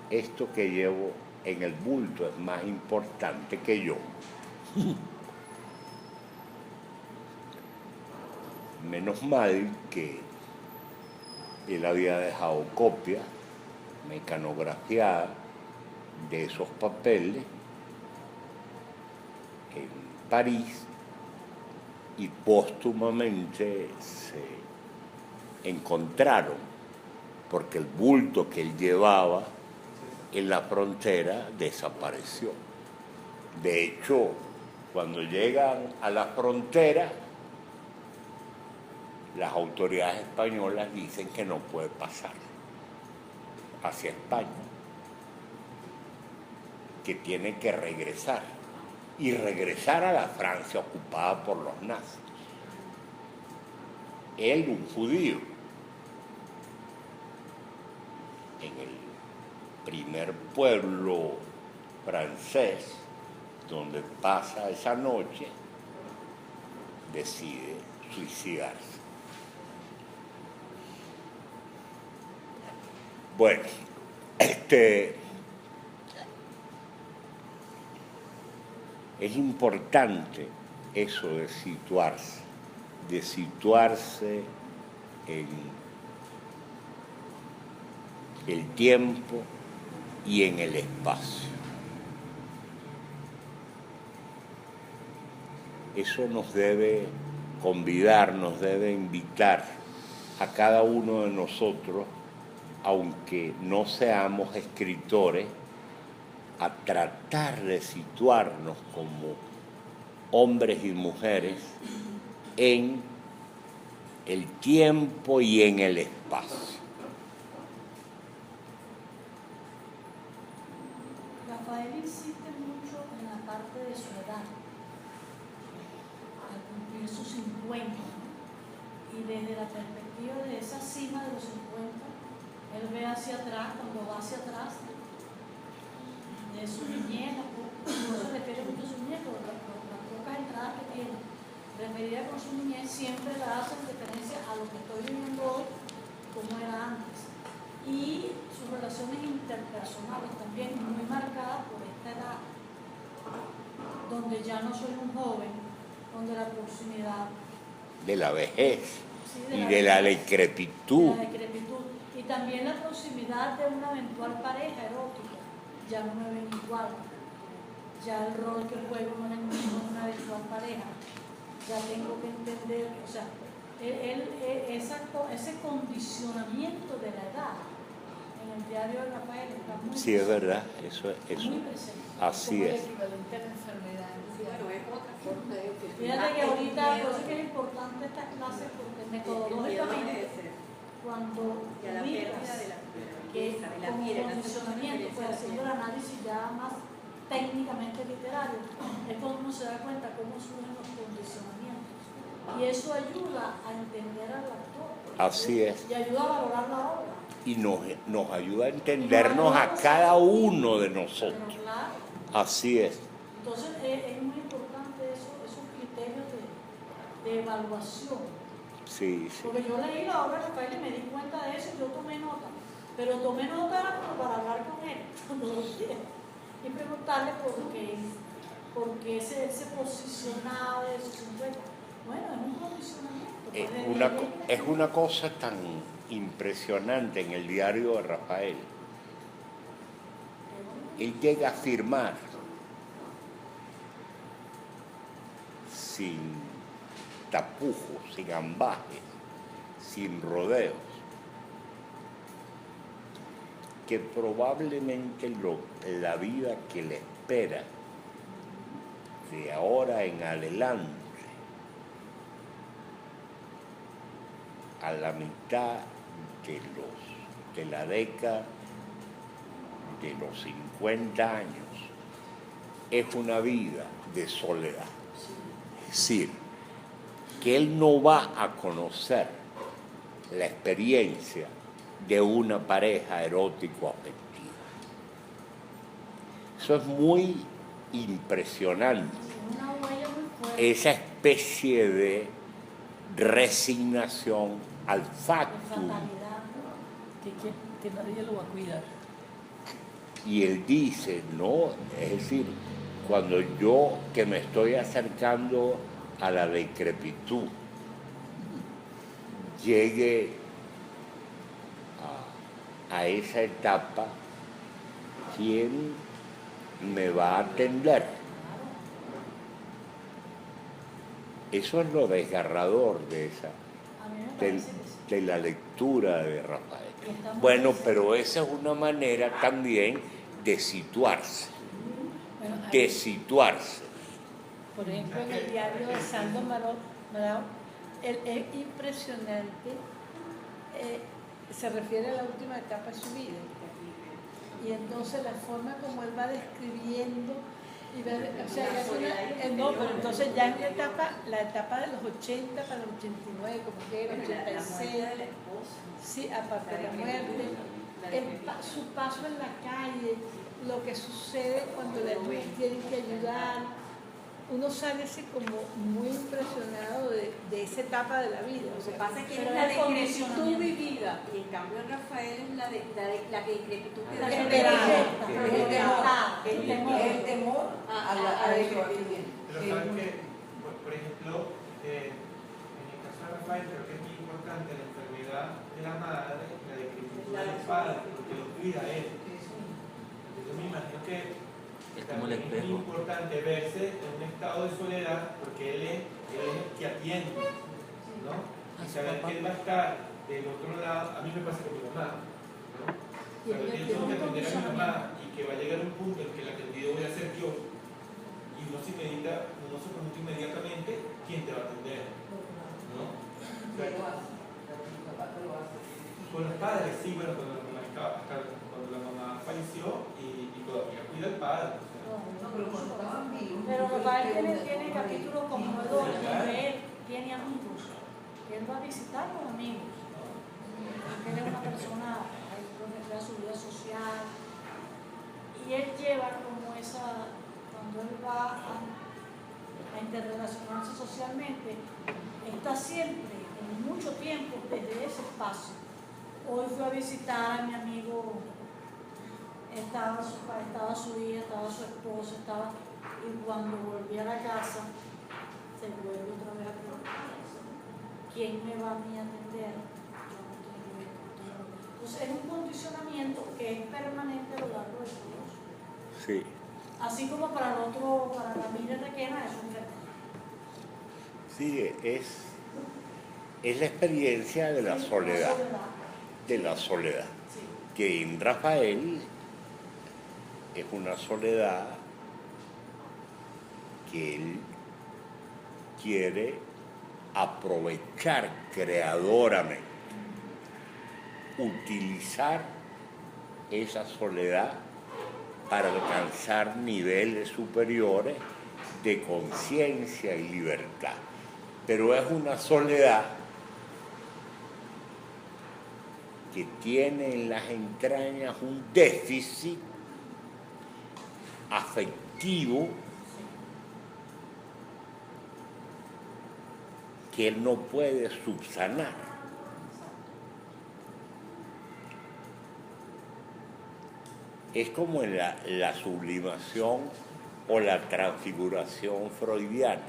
esto que llevo en el bulto es más importante que yo. Menos mal que él había dejado copia mecanografiada de esos papeles en París, y póstumamente se encontraron, porque el bulto que él llevaba en la frontera desapareció. De hecho, cuando llegan a la frontera, las autoridades españolas dicen que no puede pasar hacia España, que tiene que regresar, y regresar a la Francia ocupada por los nazis. Él, un judío, en el primer pueblo francés donde pasa esa noche, decide suicidarse. Bueno, es importante eso de situarse en el tiempo y en el espacio. Eso nos debe convidar, nos debe invitar a cada uno de nosotros, aunque no seamos escritores, a tratar de situarnos como hombres y mujeres en el tiempo y en el espacio. Rafael insiste mucho en la parte de su edad, al cumplir sus 50, y desde la perspectiva de esa cima de los 50, él ve hacia atrás, cuando va hacia atrás, de su niñez, no se refiere mucho a su niñez, pero las pocas entradas que tiene, referida con su niñez, siempre la hacen referencia a lo que estoy viviendo hoy, como era antes. Y sus relaciones interpersonales también muy marcadas por esta edad, donde ya no soy un joven, donde la proximidad De la vejez sí, y de la vejez, decrepitud. de la decrepitud, y también la proximidad de una eventual pareja erótica, ya no me ven igual, ya el rol que juego no es el mismo en una eventual pareja, ya tengo que entender, o sea, ese condicionamiento de la edad en el diario de Rafael está muy Sí, es verdad, eso, muy presente. así Como el es. equivalente a la enfermedad. Bueno, es otra forma de Fíjate que ahorita, por eso es que es importante estas clases, porque metodológicamente, cuando ya la ubicas pérdida de la que como condicionamiento, pues haciendo el análisis ya más técnicamente literario, es cuando uno se da cuenta cómo surgen los condicionamientos. Y eso ayuda a entender al actor. Así es. Y ayuda a valorar la obra. Y nos ayuda a entendernos a cada uno de nosotros. Pero claro, Así es. entonces es muy importante esos criterios de evaluación. Sí, sí. Porque yo leí la obra de Rafael y me di cuenta de eso y yo tomé nota. Pero tomé nota para hablar con él cuando lo quiera y preguntarle por qué se posicionaba de sus 50. Bueno, es un posicionamiento. Es una cosa tan impresionante en el diario de Rafael. Él llega a afirmar sin tapujos, sin ambajes, sin rodeos, que probablemente la vida que le espera de ahora en adelante, a la mitad de la década de los 50 años, es una vida de soledad. Es decir, que él no va a conocer la experiencia de una pareja erótico-afectiva. Eso es muy impresionante, Una huella muy fuerte. esa especie de resignación al De factum. fatalidad. Que nadie lo va a cuidar. Y él dice, no, es decir, cuando yo que me estoy acercando a la decrepitud, llegue a esa etapa, ¿quién me va a atender? Eso es lo desgarrador de A mí me parece que sí. de la lectura de Rafael. Está muy Bueno, presente. pero esa es una manera también de situarse, Bueno, de situarse. Por ejemplo, en el diario de Sandro Maró, es impresionante, se refiere a la última etapa de su vida. Y entonces la forma como él va describiendo, y o sea, ya es no, pero entonces ya en la etapa de los 80 para los 89, como que era 86, sí, aparte de la muerte, su paso en la calle, lo que sucede cuando la luz tienen que ayudar. Uno sale así como muy impresionado de esa etapa de la vida. Lo que pasa es que Pero es la es decrepitud condicionamiento. vivida y en cambio Rafael es la decrepitud que La da esperanza. El temor a la decrepitud. Pero saben que, por ejemplo, en el caso de Rafael creo que es muy importante la enfermedad de la madre, la decrepitud del padre, porque lo cuida él. Entonces me imagino que Es como el también es espejo. muy importante verse en un estado de soledad porque él es el que atiende, ¿no? Y saber que él va a estar del otro lado, a mí me pasa con mi mamá, ¿no? Saber que yo tengo que atender a mi mamá y que va a llegar un punto en que el atendido voy a ser yo, y uno se pregunta inmediatamente quién te va a atender, ¿no? Con los padres, sí, bueno, cuando la mamá falleció y todavía cuida al padre. Pero Rafael tiene capítulos como donde él tiene amigos. Él va a visitar con amigos. Él es una persona que crea su vida social. Y él lleva como esa, cuando él va a interrelacionarse socialmente, está siempre, en mucho tiempo, desde ese espacio. Hoy fui a visitar a mi amigo, estaba su hija, estaba su esposa, y cuando volví a la casa, se vuelve otra vez a preguntar, ¿quién me va a mí a atender? Yo no tengo esto. Entonces es un condicionamiento que es permanente a lo largo de todos. Sí. Así como para el otro, para la familia Requena, es un verdad. Sí, es la experiencia de la soledad. De la soledad. Sí. Que en Rafael es una soledad que él quiere aprovechar creadoramente, utilizar esa soledad para alcanzar niveles superiores de conciencia y libertad. Pero es una soledad que tiene en las entrañas un déficit afectivo que él no puede subsanar. Es como en la sublimación o la transfiguración freudiana.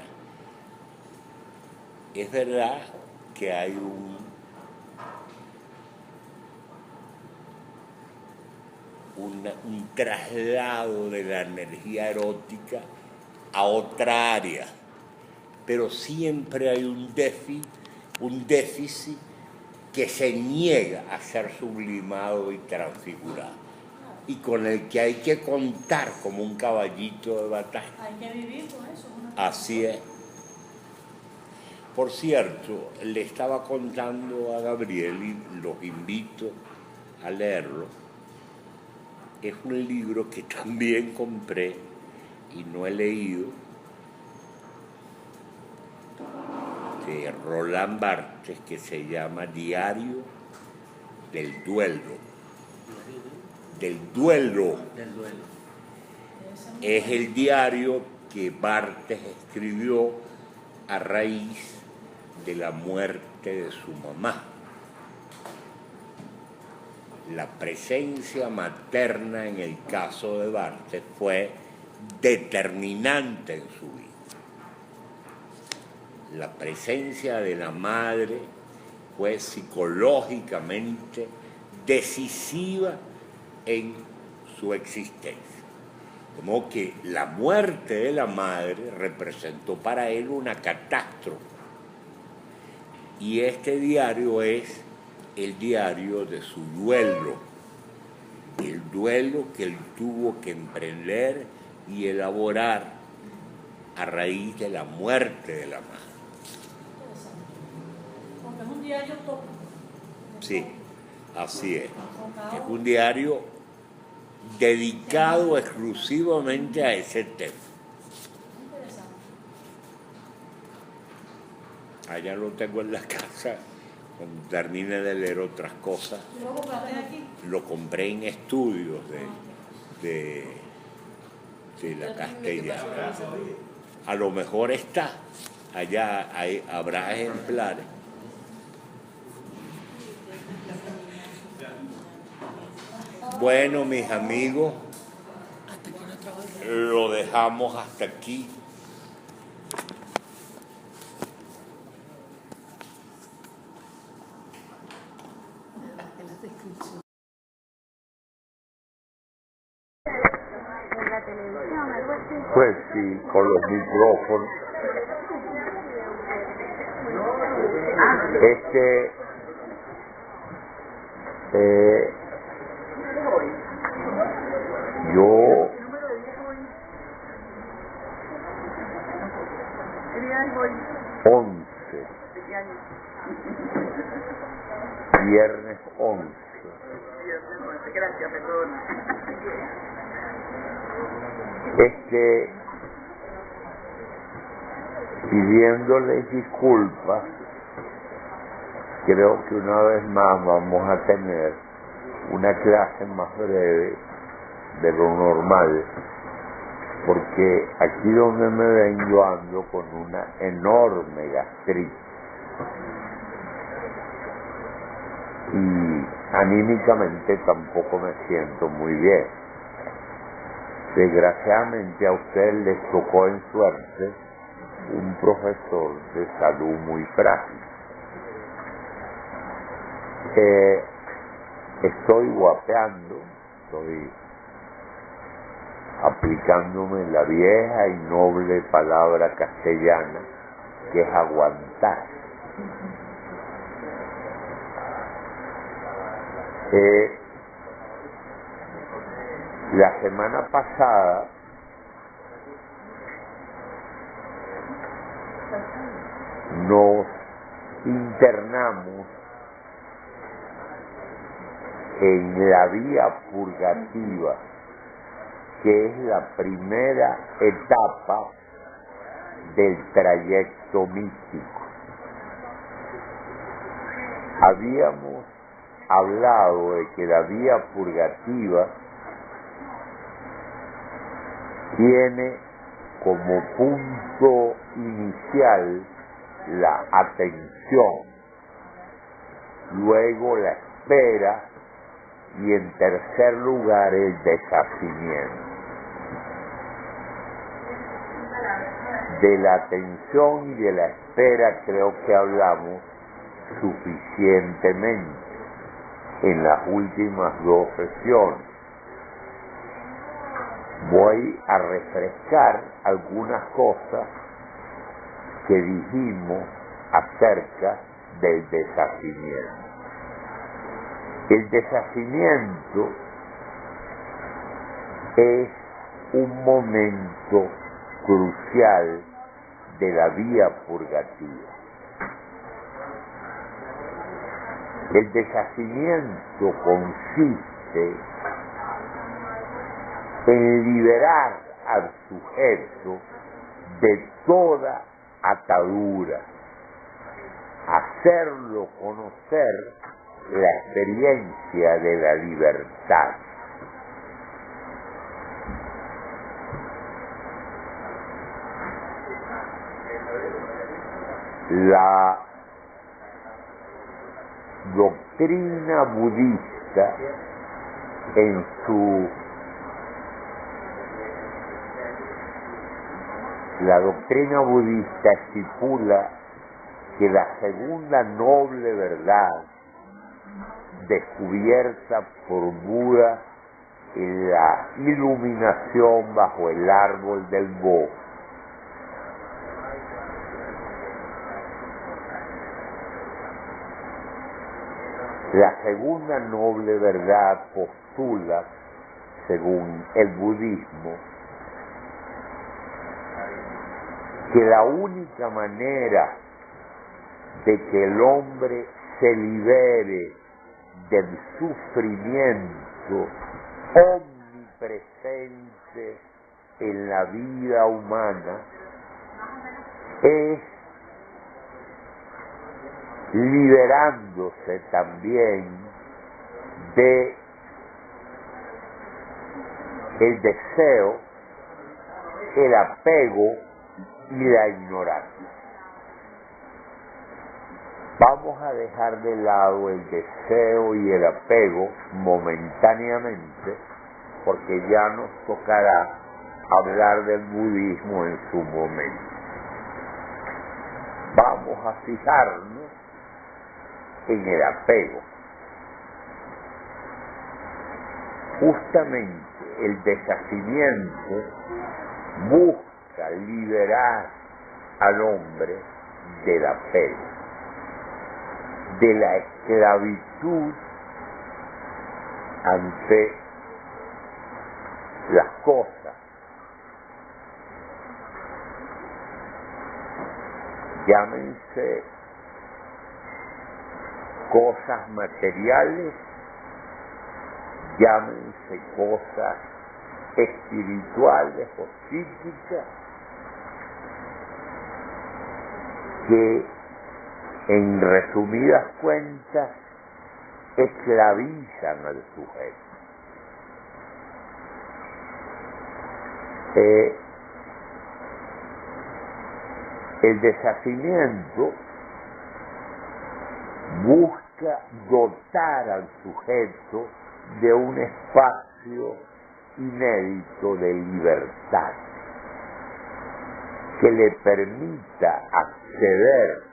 Es verdad que hay un traslado de la energía erótica a otra área, pero siempre hay un déficit que se niega a ser sublimado y transfigurado, y con el que hay que contar como un caballito de batalla. Hay que vivir con eso. Así es. Por cierto, le estaba contando a Gabriel, y los invito a leerlo. Es un libro que también compré y no he leído, de Roland Barthes, que se llama Diario del Duelo. Del Duelo. Del duelo. Es el diario que Barthes escribió a raíz de la muerte de su mamá. La presencia materna en el caso de Barthes fue determinante en su vida. La presencia de la madre fue psicológicamente decisiva en su existencia. De modo que la muerte de la madre representó para él una catástrofe. Y este diario es el diario de su duelo, el duelo que él tuvo que emprender y elaborar a raíz de la muerte de la madre. Porque es un diario top. Sí, así es. Es un diario dedicado exclusivamente a ese tema. Interesante. Allá lo tengo en la casa. Cuando termine de leer otras cosas, ¿Y lo compraste aquí? lo compré en estudios de la Castellana. A lo mejor está, allá habrá ejemplares. Bueno, mis amigos, lo dejamos hasta aquí. Pues sí, con los micrófonos. Es que yo Viernes 11. Gracias, perdona. Pidiéndoles disculpas, creo que una vez más vamos a tener una clase más breve de lo normal, porque aquí donde me ven yo ando con una enorme gastritis y anímicamente tampoco me siento muy bien. Desgraciadamente a usted les tocó en suerte un profesor de salud muy frágil. Estoy guapeando, estoy aplicándome la vieja y noble palabra castellana que es aguantar. La semana pasada nos internamos en la vía purgativa, que es la primera etapa del trayecto místico. Habíamos hablado de que la vía purgativa tiene como punto inicial la atención, luego la espera y en tercer lugar el deshacimiento. De la atención y de la espera creo que hablamos suficientemente en las últimas dos sesiones. Voy a refrescar algunas cosas que dijimos acerca del deshacimiento. El deshacimiento es un momento crucial de la vía purgativa. El deshacimiento consiste en liberar al sujeto de toda atadura, hacerlo conocer la experiencia de la libertad. La doctrina budista estipula que la segunda noble verdad descubierta por Buda en la iluminación bajo el árbol del Bo la segunda noble verdad postula, según el budismo, que la única manera de que el hombre se libere del sufrimiento omnipresente en la vida humana es liberándose también de el deseo, el apego y la ignorancia. Vamos a dejar de lado el deseo y el apego momentáneamente, porque ya nos tocará hablar del budismo en su momento. Vamos a fijarnos en el apego. Justamente el deshacimiento busca liberar al hombre del apego, de la esclavitud ante las cosas, llámense cosas materiales, llámense cosas espirituales o psíquicas, que en resumidas cuentas esclavizan al sujeto. El deshacimiento busca dotar al sujeto de un espacio inédito de libertad que le permita acceder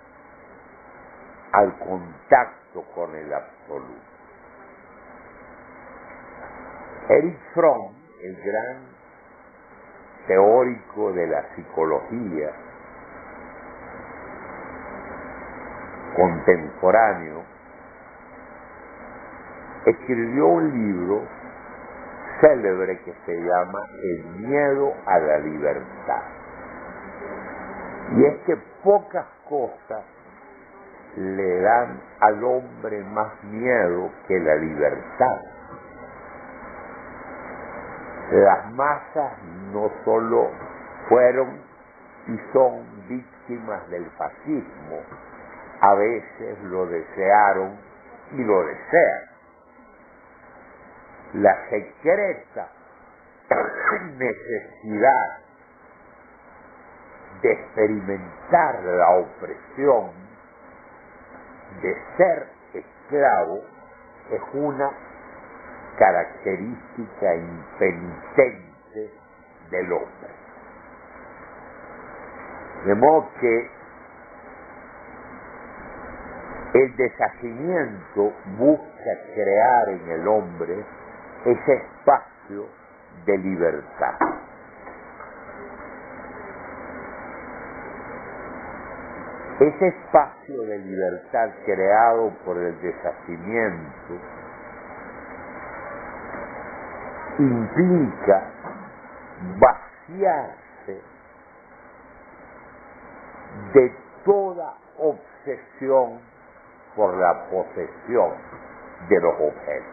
al contacto con el absoluto. Erich Fromm, el gran teórico de la psicología contemporáneo, escribió un libro célebre que se llama El miedo a la libertad. Y es que pocas cosas le dan al hombre más miedo que la libertad. Las masas no solo fueron y son víctimas del fascismo, a veces lo desearon y lo desean. La secreta necesidad de experimentar la opresión, de ser esclavo, es una característica impenitente del hombre. De modo que el deshacimiento busca crear en el hombre ese espacio de libertad. Ese espacio de libertad creado por el deshacimiento implica vaciarse de toda obsesión por la posesión de los objetos.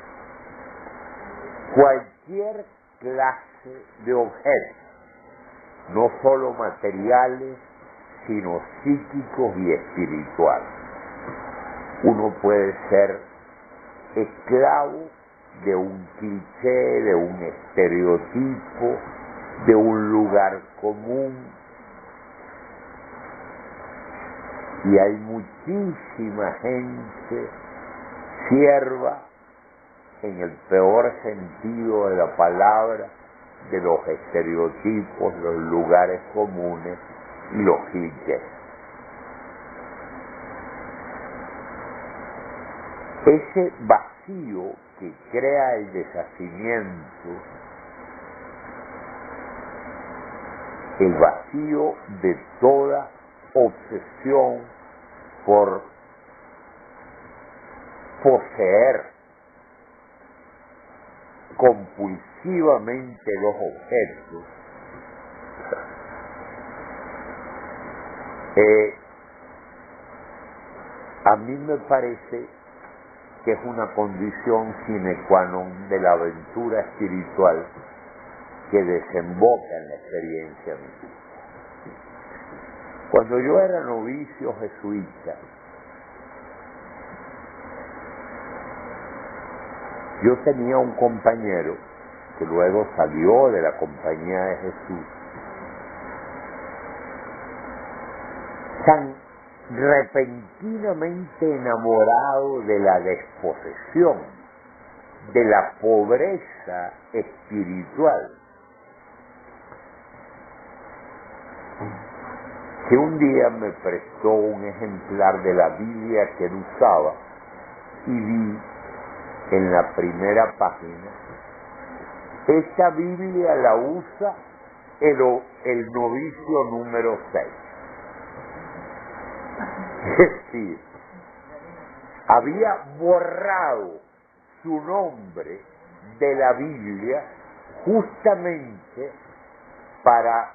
Cualquier clase de objetos, no solo materiales, sino psíquicos y espirituales. Uno puede ser esclavo de un cliché, de un estereotipo, de un lugar común. Y hay muchísima gente sierva, en el peor sentido de la palabra, de los estereotipos, los lugares comunes y los clichés. Ese vacío que crea el deshacimiento, el vacío de toda obsesión por poseer compulsivamente los objetos, a mí me parece que es una condición sine qua non de la aventura espiritual que desemboca en la experiencia mística. Cuando yo era novicio jesuita, yo tenía un compañero que luego salió de la Compañía de Jesús, tan repentinamente enamorado de la desposesión, de la pobreza espiritual, que un día me prestó un ejemplar de la Biblia que él usaba y vi en la primera página: esta Biblia la usa el novicio número 6. Es decir, había borrado su nombre de la Biblia justamente para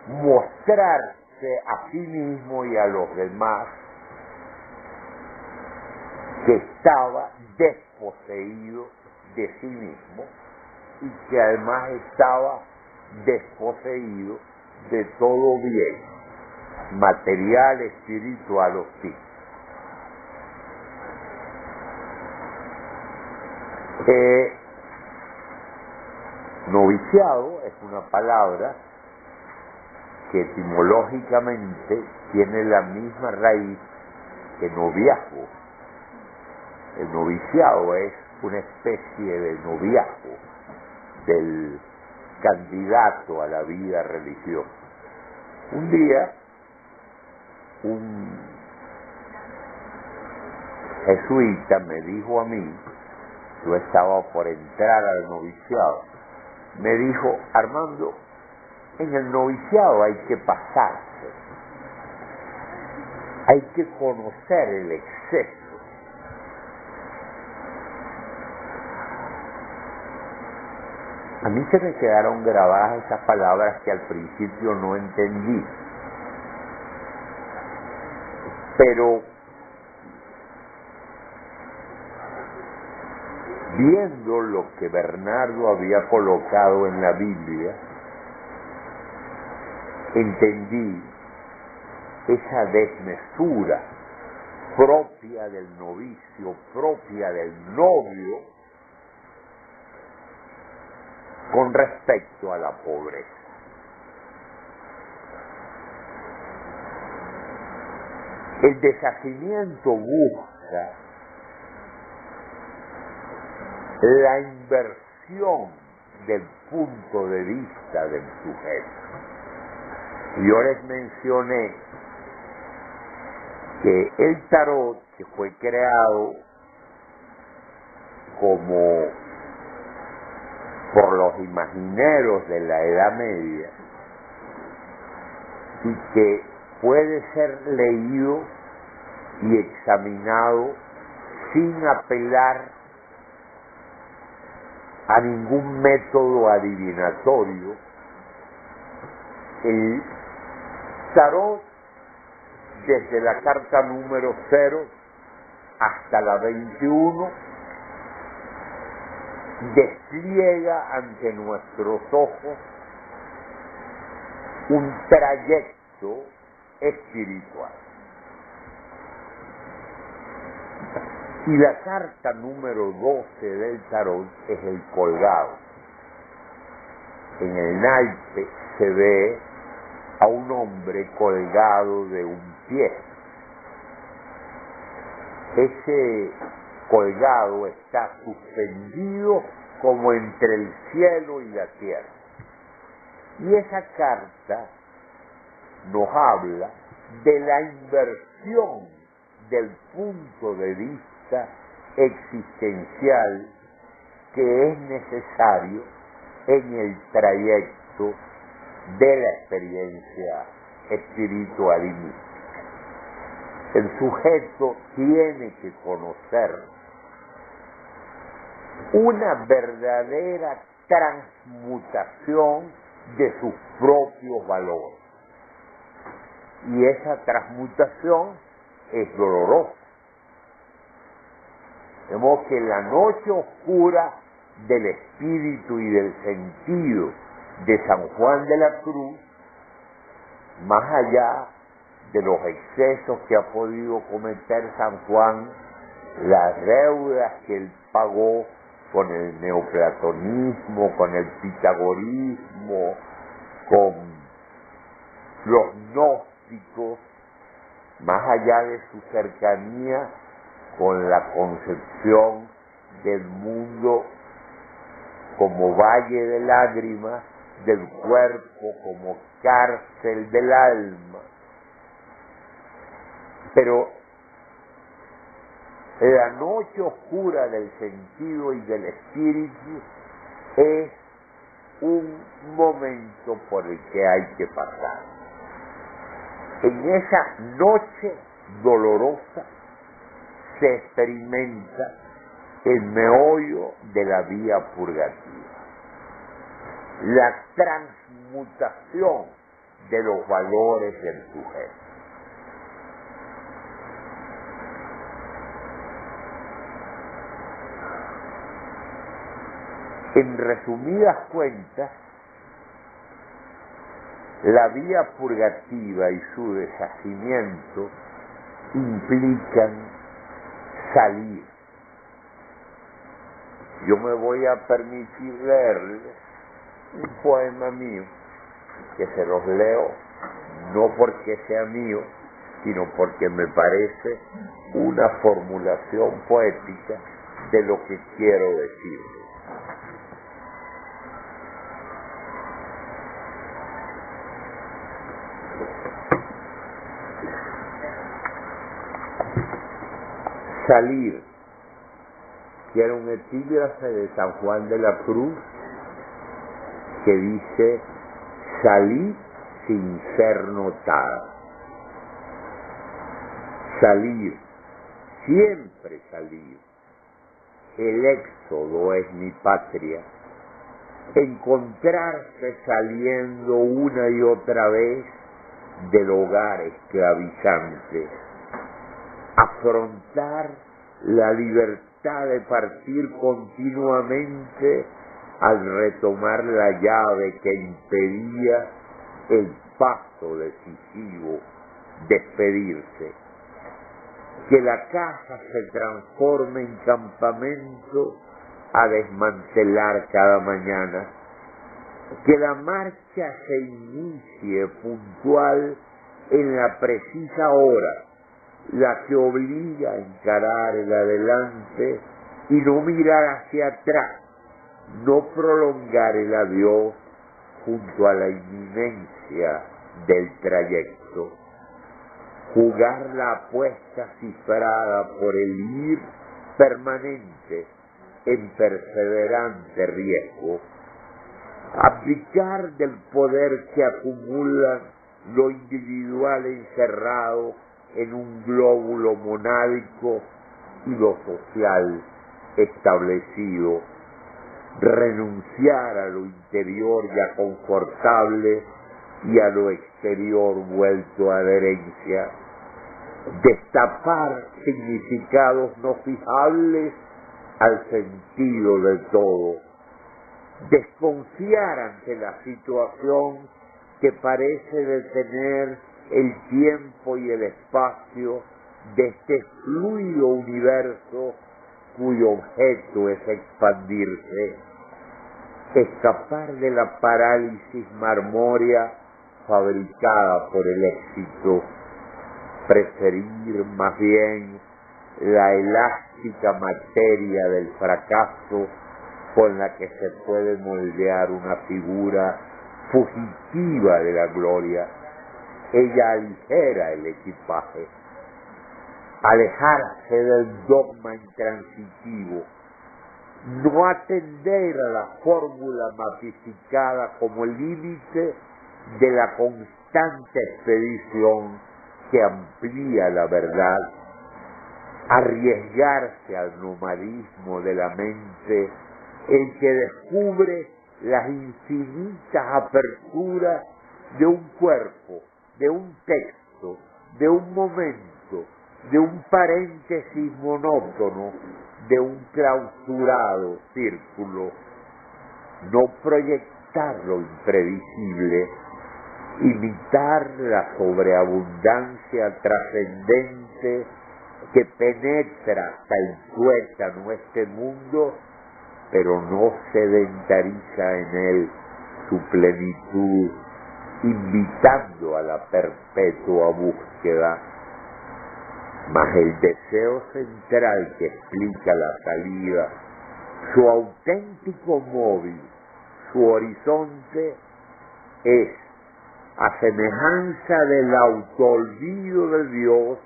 mostrar a sí mismo y a los demás que estaba desposeído de sí mismo y que además estaba desposeído de todo bien, material, espiritual o físico. Noviciado es una palabra que etimológicamente tiene la misma raíz que noviazgo. El noviciado es una especie de noviazgo del candidato a la vida religiosa. Un día, un jesuita me dijo a mí, yo estaba por entrar al noviciado, me dijo: Armando, en el noviciado hay que pasarse, hay que conocer el exceso. A mí se me quedaron grabadas esas palabras que al principio no entendí. Pero viendo lo que Bernardo había colocado en la Biblia, entendí esa desmesura propia del novicio, propia del novio, con respecto a la pobreza. El deshacimiento busca la inversión del punto de vista del sujeto. Yo les mencioné que el tarot, que fue creado como por los imagineros de la Edad Media y que puede ser leído y examinado sin apelar a ningún método adivinatorio. El tarot, desde la carta número 0 hasta la 21, despliega ante nuestros ojos un trayecto espiritual. Y la carta número 12 del tarot es el colgado. En el naipe se ve a un hombre colgado de un pie. Ese colgado está suspendido como entre el cielo y la tierra. Y esa carta nos habla de la inversión del punto de vista existencial que es necesario en el trayecto de la experiencia espiritual y mística. El sujeto tiene que conocer una verdadera transmutación de sus propios valores. Y esa transmutación es dolorosa. De modo que la noche oscura del espíritu y del sentido de San Juan de la Cruz, más allá de los excesos que ha podido cometer San Juan, las deudas que él pagó con el neoplatonismo, con el pitagorismo, con los gnósticos, más allá de su cercanía con la concepción del mundo como valle de lágrimas, del cuerpo como cárcel del alma. Pero la noche oscura del sentido y del espíritu es un momento por el que hay que pasar. En esa noche dolorosa se experimenta el meollo de la vía purgativa. La transmutación de los valores del sujeto. En resumidas cuentas, la vía purgativa y su deshacimiento implican salir. Yo me voy a permitir leerles un poema mío, que se los leo no porque sea mío, sino porque me parece una formulación poética de lo que quiero decirles. Salir, que era un epígrafe de San Juan de la Cruz, que dice: salí sin ser notada. Salir, siempre salir. El éxodo es mi patria. Encontrarse saliendo una y otra vez del hogar esclavizante. Afrontar la libertad de partir continuamente al retomar la llave que impedía el paso decisivo, despedirse. Que la casa se transforme en campamento a desmantelar cada mañana. Que la marcha se inicie puntual en la precisa hora, la que obliga a encarar el adelante y no mirar hacia atrás, no prolongar el adiós junto a la inminencia del trayecto. Jugar la apuesta cifrada por el ir permanente en perseverante riesgo. Abdicar del poder que acumula lo individual encerrado en un glóbulo monádico y lo social establecido. Renunciar a lo interior ya confortable y a lo exterior vuelto a adherencia. Destapar significados no fijables al sentido del todo. Desconfiar ante la situación que parece detener el tiempo y el espacio de este fluido universo cuyo objeto es expandirse. Escapar de la parálisis marmórea fabricada por el éxito. Preferir más bien la elástica materia del fracaso con la que se puede moldear una figura fugitiva de la gloria. Ella aligera el equipaje. Alejarse del dogma intransitivo. No atender a la fórmula matificada como límite de la constante expedición que amplía la verdad. Arriesgarse al nomadismo de la mente, el que descubre las infinitas aperturas de un cuerpo, de un texto, de un momento, de un paréntesis monótono, de un clausurado círculo. No proyectar lo imprevisible, imitar la sobreabundancia trascendente que penetra hasta el tuétano este mundo, pero no sedentariza en él su plenitud, invitando a la perpetua búsqueda. Mas el deseo central que explica la salida, su auténtico móvil, su horizonte, es, a semejanza del autoolvido de Dios,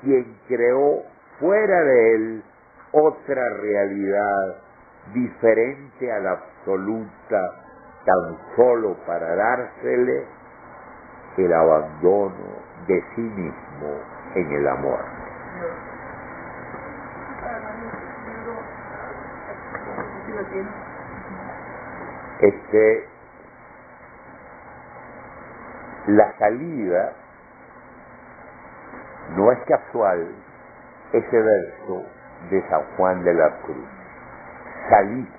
quien creó fuera de él otra realidad diferente a la absoluta, tan solo para dársele el abandono de sí mismo en el amor. La salida no es casual ese verso de San Juan de la Cruz. Salí.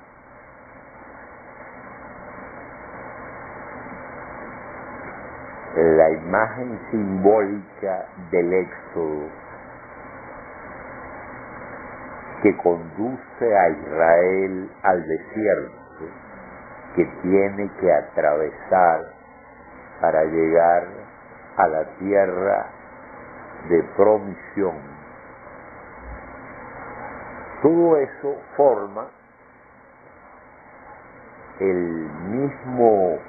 La imagen simbólica del éxodo que conduce a Israel al desierto que tiene que atravesar para llegar a la tierra de promisión. Todo eso forma el mismo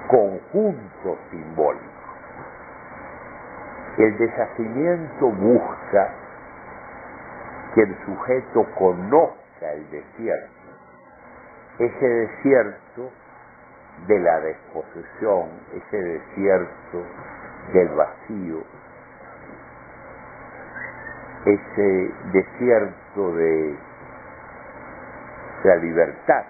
conjunto simbólico. El deshacimiento busca que el sujeto conozca el desierto, ese desierto de la desposesión, ese desierto del vacío, ese desierto de la libertad.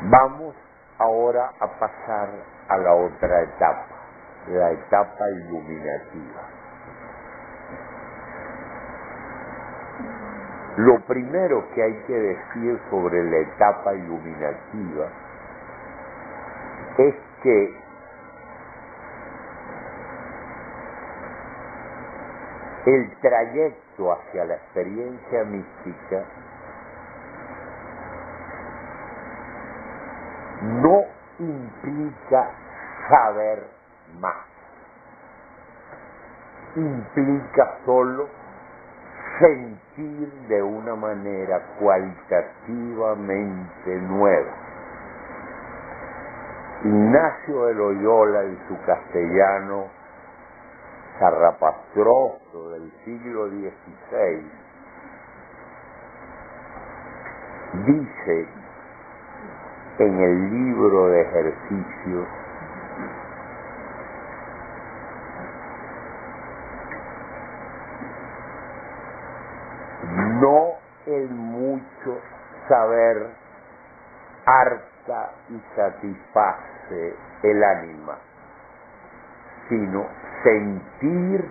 Vamos ahora a pasar a la otra etapa, la etapa iluminativa. Lo primero que hay que decir sobre la etapa iluminativa es que el trayecto hacia la experiencia mística no implica saber más, implica solo sentir de una manera cualitativamente nueva. Ignacio de Loyola, en su castellano zarrapastroso del siglo XVI, dice en el libro de ejercicios: no el mucho saber harta y satisface el ánima, sino sentir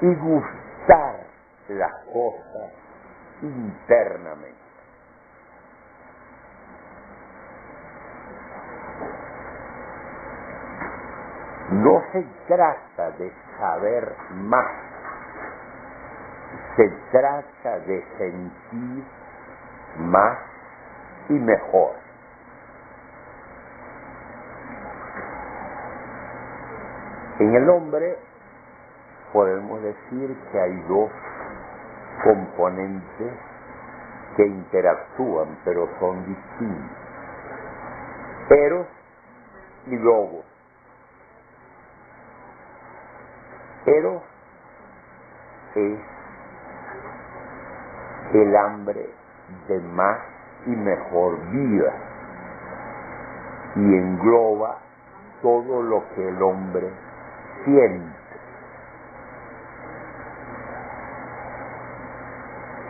y gustar las cosas internamente. No se trata de saber más, se trata de sentir más y mejor. En el hombre podemos decir que hay dos componentes que interactúan, pero son distintos: eros y logos. Eros es el hambre de más y mejor vida y engloba todo lo que el hombre siente.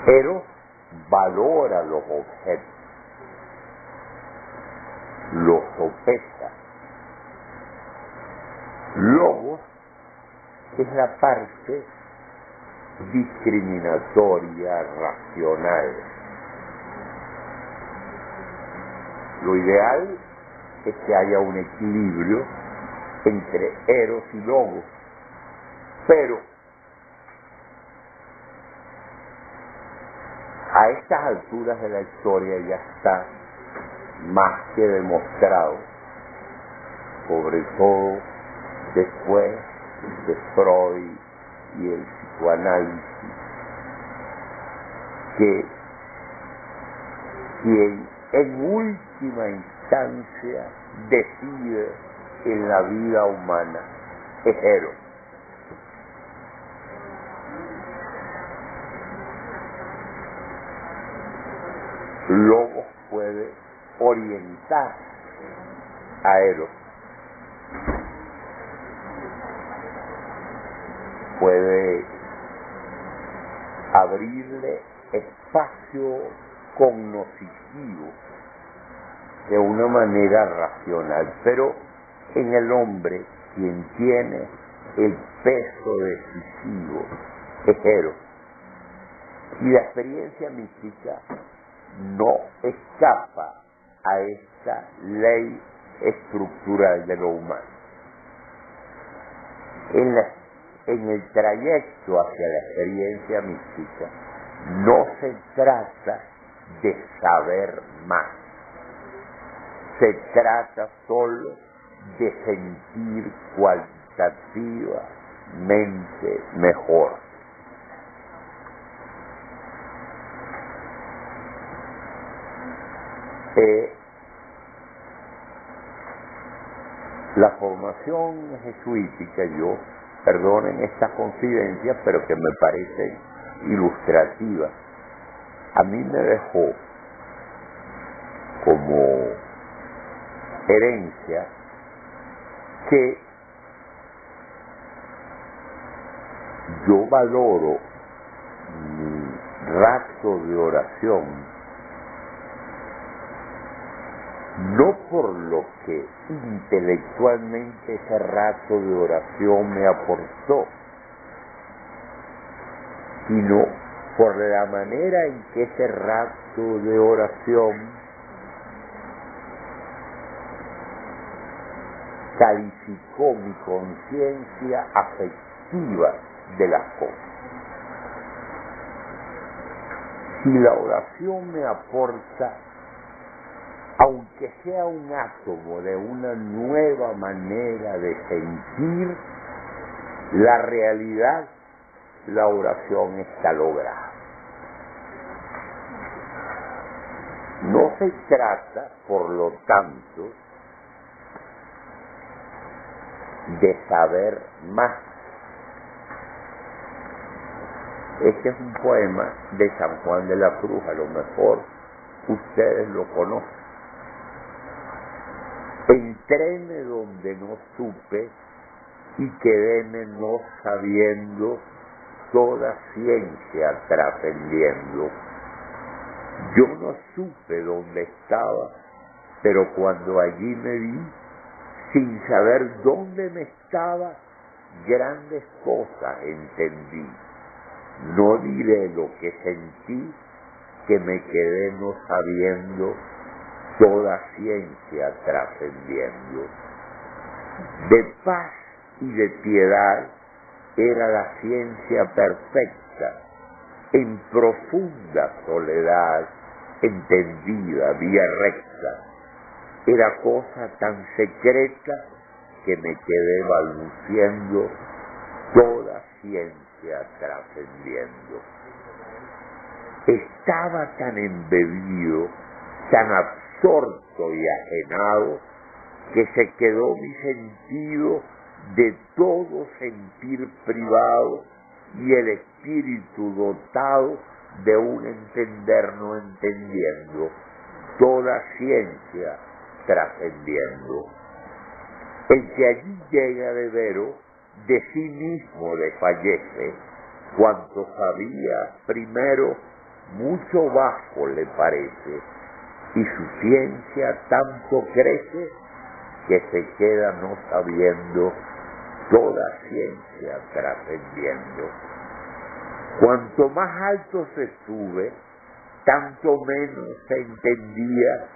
Eros valora los objetos, los sopesa. Logos es la parte discriminatoria, racional. Lo ideal es que haya un equilibrio entre eros y logos, pero a estas alturas de la historia ya está más que demostrado, sobre todo después de Freud y el psicoanálisis, que quien en última instancia decide en la vida humana es Eros. Logos puede orientar a Eros, puede abrirle espacio cognoscitivo de una manera racional, pero en el hombre quien tiene el peso decisivo es Eros. Y la experiencia mística no escapa a esta ley estructural de lo humano. En el trayecto hacia la experiencia mística no se trata de saber más, se trata solo de sentir cualitativamente mejor. La formación jesuítica, yo, perdonen estas confidencias, pero que me parecen ilustrativas, a mí me dejó como herencia que yo valoro mi rato de oración no por lo que intelectualmente ese rato de oración me aportó, sino por la manera en que ese rato de oración calificó mi conciencia afectiva de las cosas. Si la oración me aporta, aunque sea un átomo de una nueva manera de sentir la realidad, la oración está lograda. No se trata, por lo tanto, de saber más. Este es un poema de San Juan de la Cruz, a lo mejor ustedes lo conocen. Entréme donde no supe y quedéme no sabiendo, toda ciencia trascendiendo. Yo no supe dónde estaba, pero cuando allí me vi, sin saber dónde me estaba, grandes cosas entendí. No diré lo que sentí, que me quedé no sabiendo, toda ciencia trascendiendo. De paz y de piedad era la ciencia perfecta, en profunda soledad, entendida, vía recta. Era cosa tan secreta que me quedé balbuciendo, toda ciencia trascendiendo. Estaba tan embebido, tan absorto y ajenado, que se quedó mi sentido de todo sentir privado y el espíritu dotado de un entender no entendiendo, toda ciencia trascendiendo. El que allí llega de vero, de sí mismo desfallece, cuanto sabía primero, mucho bajo le parece, y su ciencia tanto crece que se queda no sabiendo, toda ciencia trascendiendo. Cuanto más alto se sube, tanto menos se entendía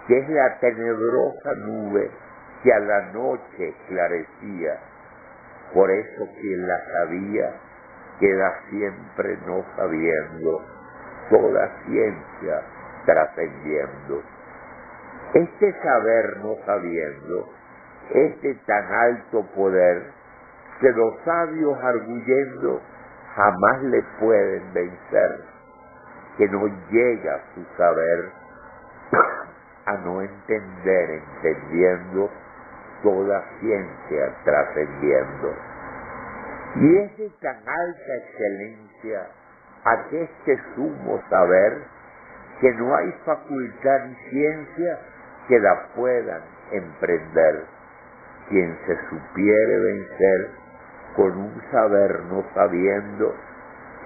que es la tenebrosa nube que a la noche esclarecía. Por eso quien la sabía queda siempre no sabiendo, toda ciencia trascendiendo. Este saber no sabiendo, este tan alto poder, que los sabios arguyendo jamás le pueden vencer, que no llega su saber a no entender entendiendo, toda ciencia trascendiendo. Y es de tan alta excelencia aqueste sumo saber, que no hay facultad ni ciencia que la puedan emprender. Quien se supiere vencer con un saber no sabiendo,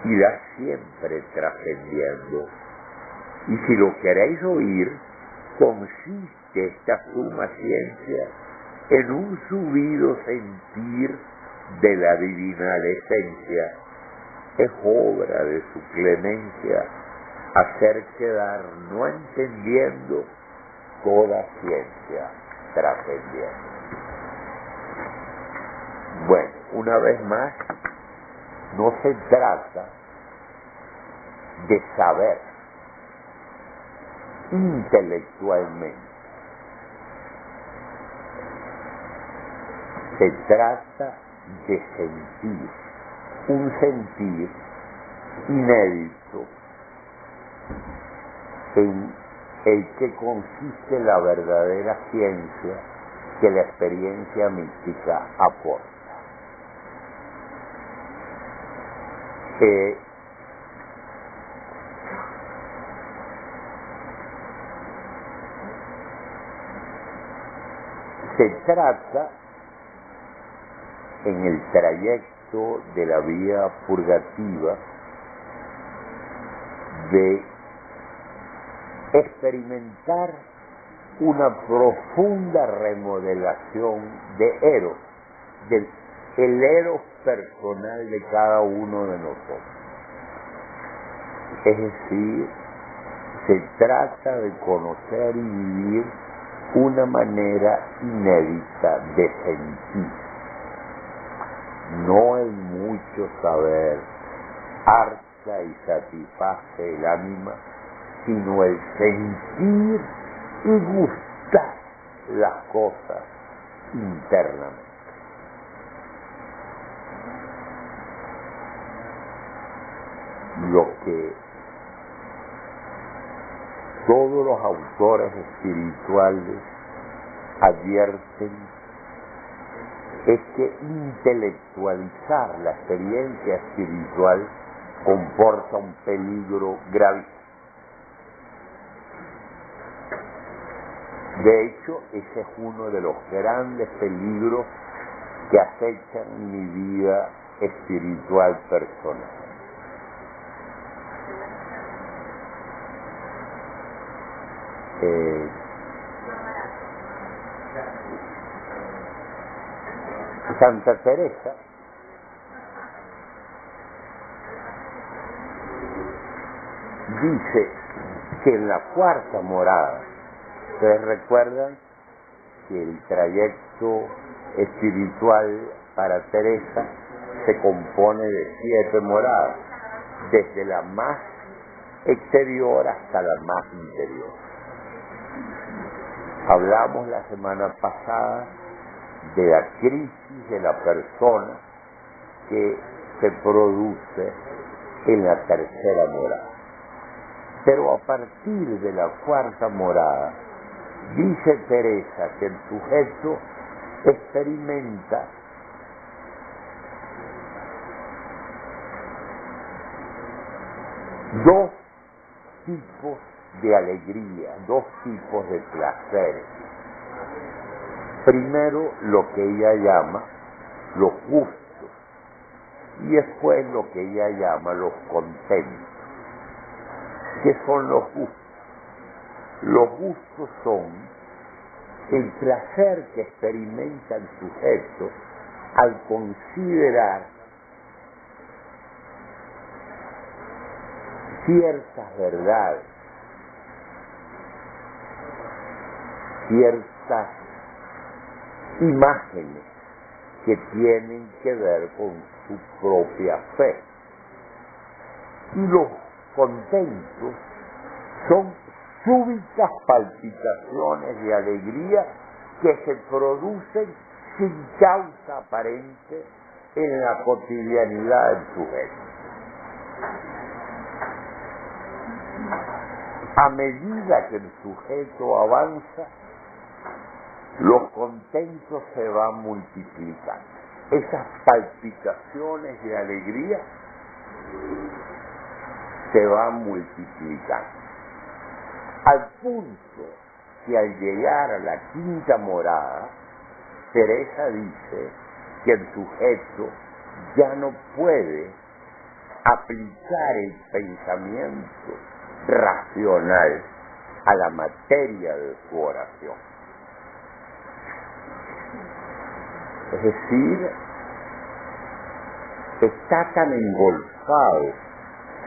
irá siempre trascendiendo. Y si lo queréis oír, consiste esta suma ciencia en un subido sentir de la divina esencia. Es obra de su clemencia hacer quedar no entendiendo toda ciencia trascendiente. Bueno, una vez más, no se trata de saber intelectualmente, se trata de sentir, un sentir inédito en el que consiste la verdadera ciencia que la experiencia mística aporta. Se trata en el trayecto de la vía purgativa de experimentar una profunda remodelación de Eros, del Eros personal de cada uno de nosotros. Es decir, se trata de conocer y vivir una manera inédita de sentir. No el mucho saber harta y satisface el ánima, sino el sentir y gustar las cosas internamente. Lo que todos los autores espirituales advierten es que intelectualizar la experiencia espiritual comporta un peligro gravísimo. De hecho, ese es uno de los grandes peligros que acechan mi vida espiritual personal. Santa Teresa dice que en la cuarta morada, ustedes recuerdan que el trayecto espiritual para Teresa se compone de 7 moradas, desde la más exterior hasta la más interior. Hablamos la semana pasada de la crisis de la persona que se produce en la tercera morada. Pero a partir de la cuarta morada, dice Teresa que el sujeto experimenta dos tipos de alegría, dos tipos de placeres. Primero, lo que ella llama los gustos, y después lo que ella llama los contentos. ¿Qué son los gustos? Los gustos son el placer que experimenta el sujeto al considerar ciertas verdades, ciertas imágenes que tienen que ver con su propia fe. Y los contentos son súbitas palpitaciones de alegría que se producen sin causa aparente en la cotidianidad del sujeto. A medida que el sujeto avanza, los contentos se van multiplicando. Esas palpitaciones de alegría se van multiplicando. Al punto que al llegar a la quinta morada, Teresa dice que el sujeto ya no puede aplicar el pensamiento racional a la materia de su oración. Es decir, está tan engolfado,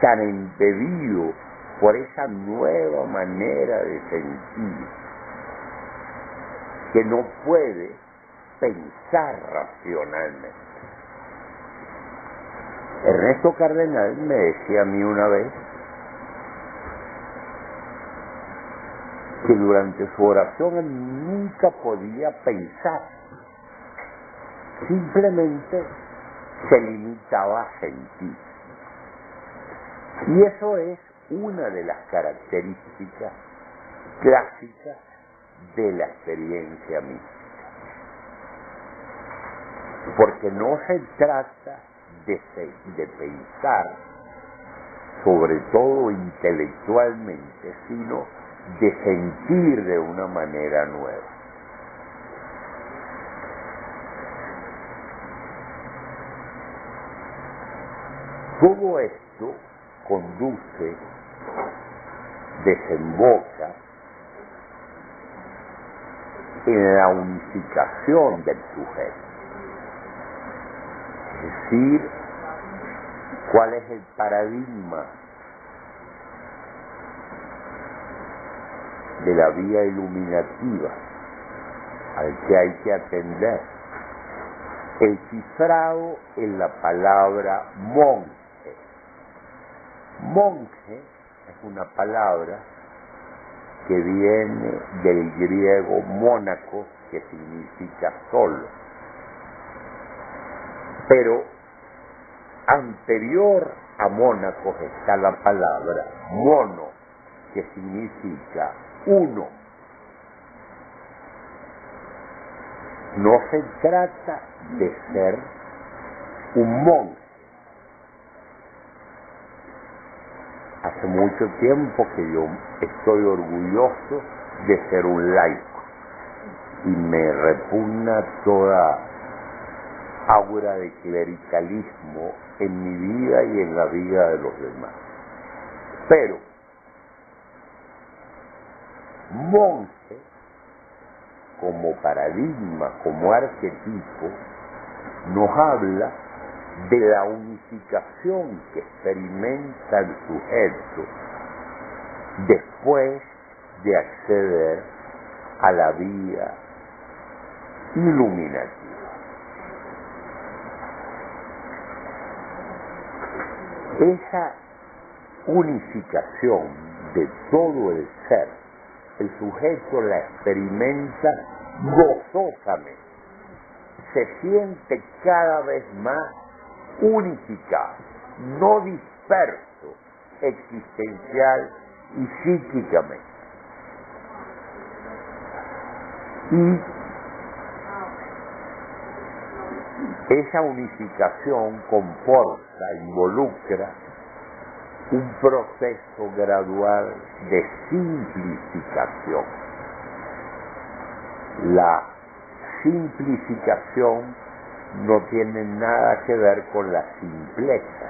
tan embebido por esa nueva manera de sentir, que no puede pensar racionalmente. Ernesto Cardenal me decía a mí una vez que durante su oración él nunca podía pensar, simplemente se limitaba a sentir. Y eso es una de las características clásicas de la experiencia mística. Porque no se trata de pensar, sobre todo intelectualmente, sino de sentir de una manera nueva. Todo esto conduce, desemboca en la unificación del sujeto. Es decir, ¿cuál es el paradigma de la vía iluminativa al que hay que atender? El cifrado en la palabra monje. Monje es una palabra que viene del griego mónaco, que significa solo. Pero anterior a mónaco está la palabra mono, que significa uno. No se trata de ser un monje. Hace mucho tiempo que yo estoy orgulloso de ser un laico y me repugna toda aura de clericalismo en mi vida y en la vida de los demás. Pero monje, como paradigma, como arquetipo, nos habla de la unificación que experimenta el sujeto después de acceder a la vía iluminativa. Esa unificación de todo el ser, el sujeto la experimenta gozosamente, se siente cada vez más unificado, no disperso existencial y psíquicamente. Y esa unificación comporta, involucra un proceso gradual de simplificación. La simplificación no tiene nada que ver con la simpleza,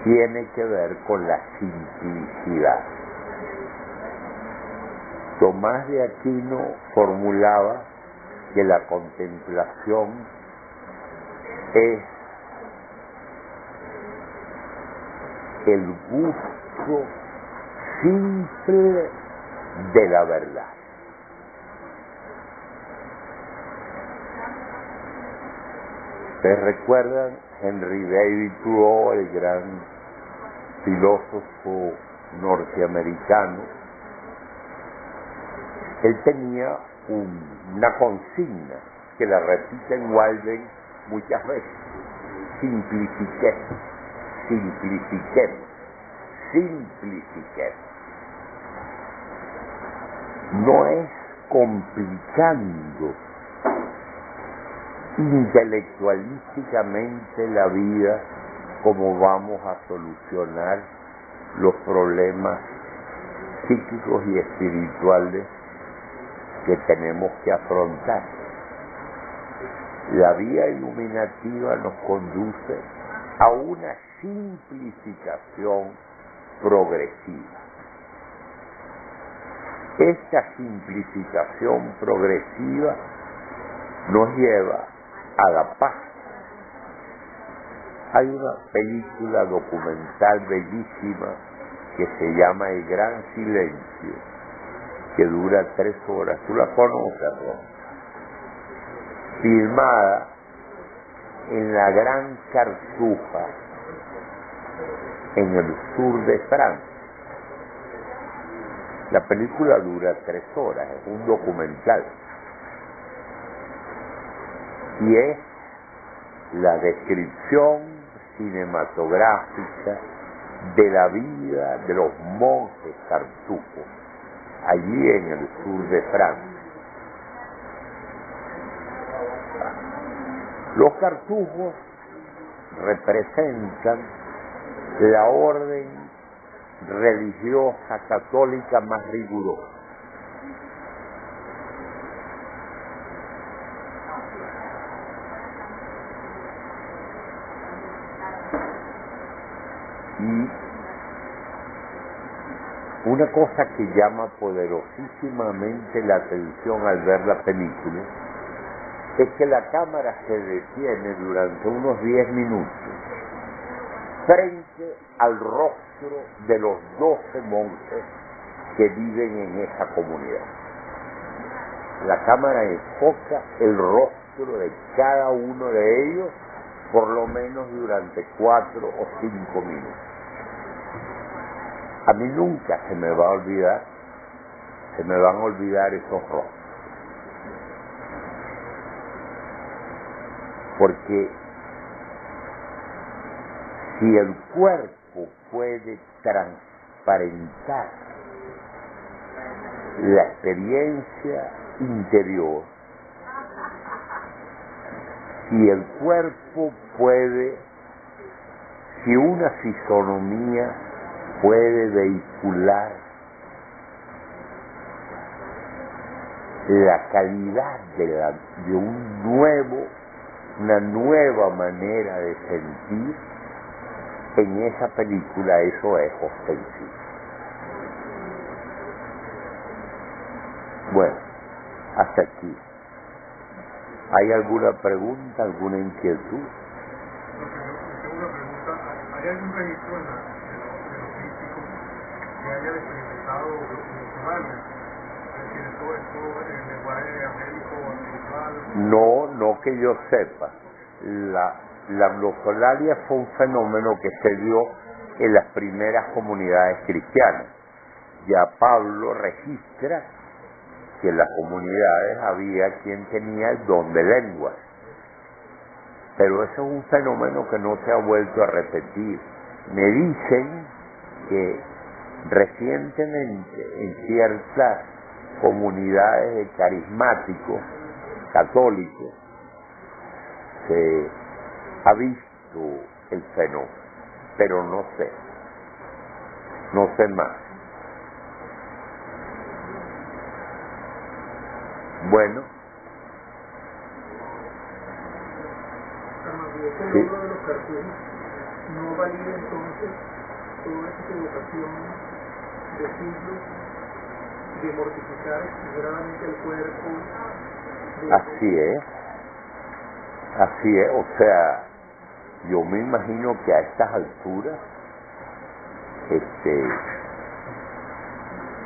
tiene que ver con la simplicidad. Tomás de Aquino formulaba que la contemplación es el gusto simple de la verdad. ¿Ustedes recuerdan Henry David Thoreau, el gran filósofo norteamericano? Él tenía una consigna que la repite en Walden muchas veces: simplifiquemos, simplifiquemos, simplifiquemos. No es complicando intelectualísticamente la vida como vamos a solucionar los problemas psíquicos y espirituales que tenemos que afrontar. La vía iluminativa nos conduce a una simplificación progresiva. Esta simplificación progresiva nos lleva a la paz. Hay una película documental bellísima que se llama El Gran Silencio, que dura 3 horas. ¿Tú la conoces, no? Filmada en la Gran Cartuja, en el sur de Francia. La película dura 3 horas, es un documental. Y es la descripción cinematográfica de la vida de los monjes cartujos, allí en el sur de Francia. Los cartujos representan la orden religiosa católica más rigurosa. Y una cosa que llama poderosísimamente la atención al ver la película es que la cámara se detiene durante unos 10 minutos frente al rostro de los 12 monjes que viven en esa comunidad. La cámara enfoca el rostro de cada uno de ellos por lo menos durante 4 o 5 minutos. A mí nunca se me va a olvidar, se me van a olvidar esos rostros. Porque si el cuerpo puede transparentar la experiencia interior, si el cuerpo puede, si una fisonomía puede vehicular la calidad de una nueva manera de sentir, en esa película eso es ostensible. Bueno, hasta aquí. ¿Hay alguna pregunta, alguna inquietud? Tengo una pregunta. ¿Hay algún registro de los críticos que hayan experimentado global? Es decir, todo esto en lenguaje américo anticultural. No que yo sepa. La glosolalia fue un fenómeno que se dio en las primeras comunidades cristianas. Ya Pablo registra que en las comunidades había quien tenía el don de lenguas. Pero eso es un fenómeno que no se ha vuelto a repetir. Me dicen que recientemente en ciertas comunidades de carismáticos católicos se ha visto el fenómeno, pero no sé más. Bueno, Sí. De los cartones no valida entonces toda esa equivocación de siglos de mortificar exageradamente el cuerpo. Así es, o sea, yo me imagino que a estas alturas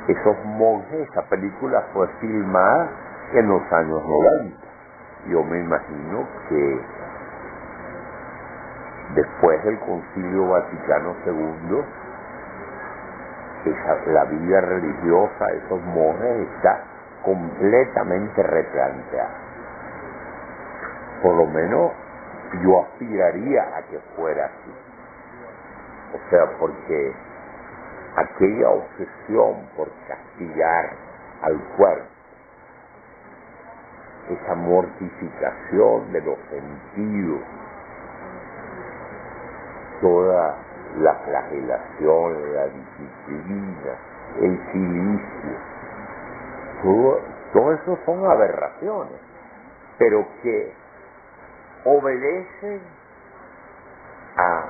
esos monjes, esa película fue filmada en los años 90. Yo me imagino que después del Concilio Vaticano II, la vida religiosa de esos monjes está completamente replanteada. Por lo menos yo aspiraría a que fuera así. O sea, porque aquella obsesión por castigar al cuerpo, esa mortificación de los sentidos, toda la flagelación, la disciplina, el silicio, todo eso son aberraciones, pero que obedecen a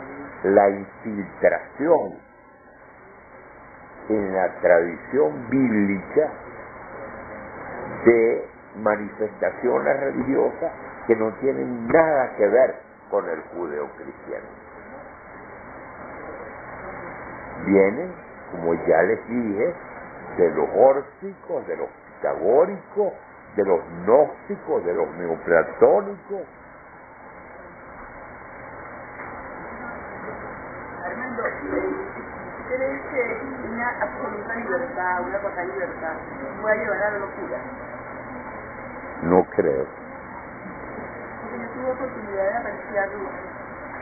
la infiltración en la tradición bíblica de manifestaciones religiosas que no tienen nada que ver con el judeocristianismo. Vienen, como ya les dije, de los órsicos, de los pitagóricos, de los gnósticos, de los neoplatónicos. Armando, ¿crees que una absoluta libertad, una total libertad, pueda llevar a la locura? No creo. Porque yo tuve oportunidad de apreciarlo,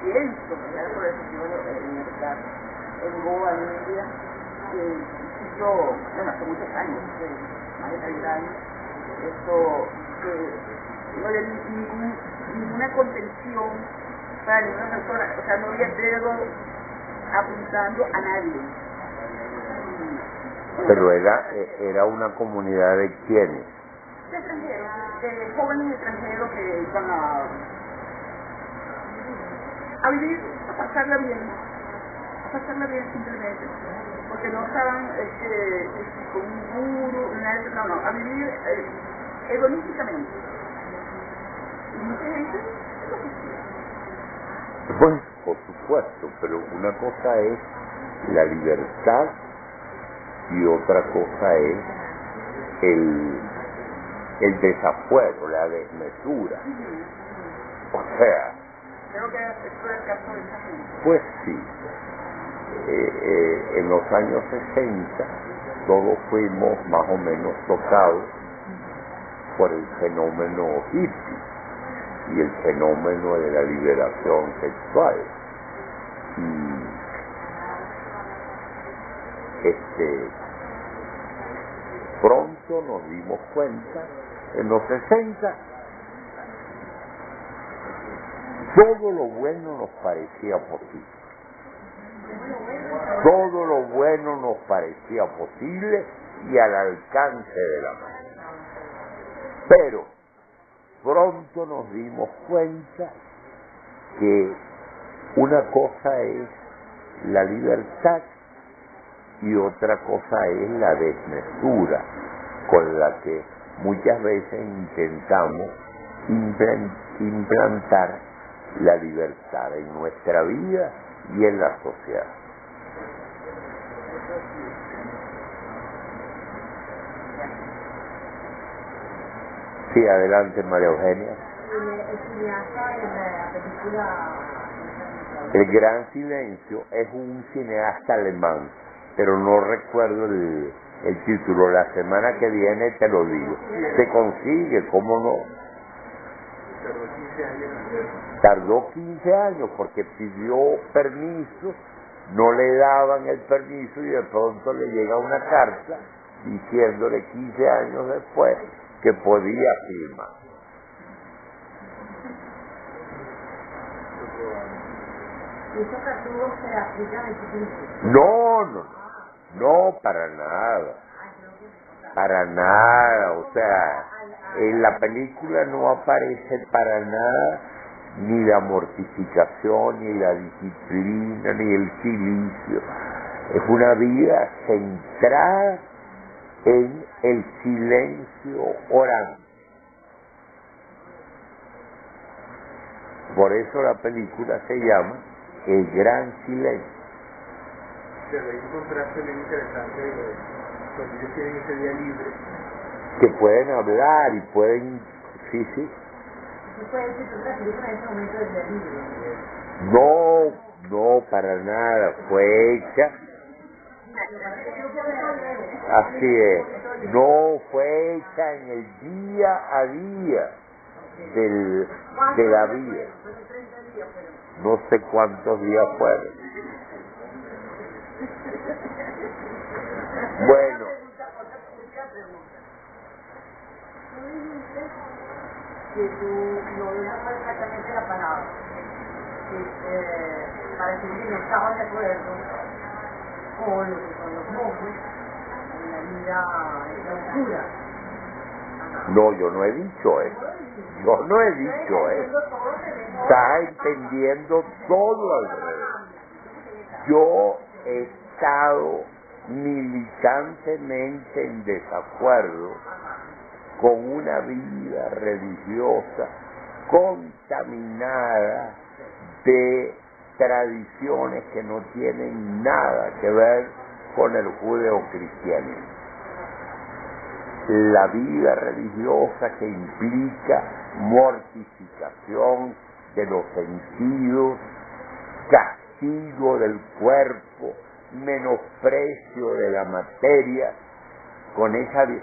pienso que algo de libertad en Goa, en India, que yo, bueno, hace muchos años, más de 30 años, esto, que no había ninguna contención para ninguna persona, o sea, no había dedo apuntando a nadie. Pero era una comunidad de quienes. De extranjeros, de jóvenes extranjeros que iban a vivir, a pasarla bien simplemente, porque no estaban con un guru, no, a vivir egoísticamente. Y mucha gente es lo que quiere. Pues, por supuesto, pero una cosa es la libertad y otra cosa es el desafuero, la desmesura. O sea, creo que esto es el caso de esa gente. Pues sí. En los años 60 todos fuimos más o menos tocados por el fenómeno hippie y el fenómeno de la liberación sexual. Y pronto nos dimos cuenta, en los 60, todo lo bueno nos parecía posible. Todo lo bueno nos parecía posible y al alcance de la mano. Pero pronto nos dimos cuenta que una cosa es la libertad y otra cosa es la desmesura con la que muchas veces intentamos implantar la libertad en nuestra vida y en la sociedad. Sí, adelante, María Eugenia. El Gran Silencio es un cineasta alemán, pero no recuerdo el título. La semana que viene te lo digo. Se consigue, ¿cómo no? Tardó 15 años porque pidió permiso, no le daban el permiso y de pronto le llega una carta diciéndole 15 años después que podía firmar. ¿Y esos castigos se aplican en su No, para nada, o sea, en la película no aparece para nada ni la mortificación, ni la disciplina, ni el silicio. Es una vida centrada en el silencio orante. Por eso la película se llama El Gran Silencio. Pero hay un contraste bien interesante cuando ellos tienen ese día libre. Que pueden hablar y pueden... Sí. ¿No puede decir que la película en ese momento es día libre? No, para nada. Fue hecha... Así es. No, fue hecha en el día a día de la vida. No sé cuántos días fueron. Bueno. Que tú no fue exactamente la palabra. Para decir que no estaba de acuerdo con los monjes en la vida en la oscura. No, yo no he dicho eso. Yo no he dicho eso. Estás entendiendo todo al revés. Yo he estado militantemente en desacuerdo con una vida religiosa contaminada de tradiciones que no tienen nada que ver con el judeocristianismo. La vida religiosa que implica mortificación de los sentidos, castigo del cuerpo, menosprecio de la materia, con esa vida.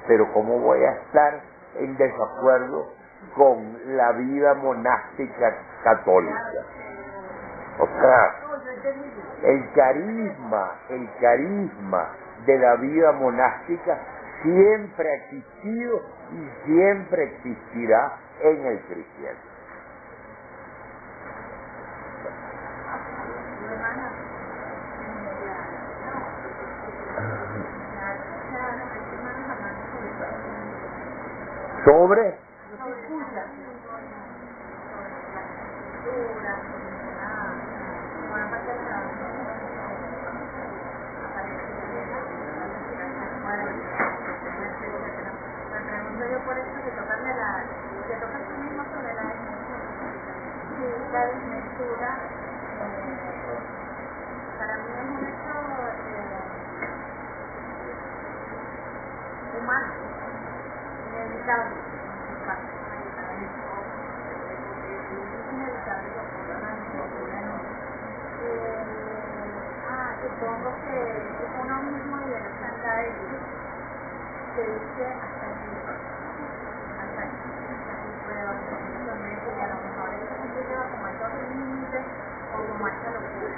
Pero ¿cómo voy a estar en desacuerdo con la vida monástica católica? O sea, el carisma de la vida monástica siempre ha existido y siempre existirá en el cristianismo. Sobre la desmesura, para mí es un hecho humano, inevitable. Supongo que uno mismo y de la Santa X se dice hasta aquí, pero realmente a lo mejor eso se lleva como a todos los límites o como a esta locura.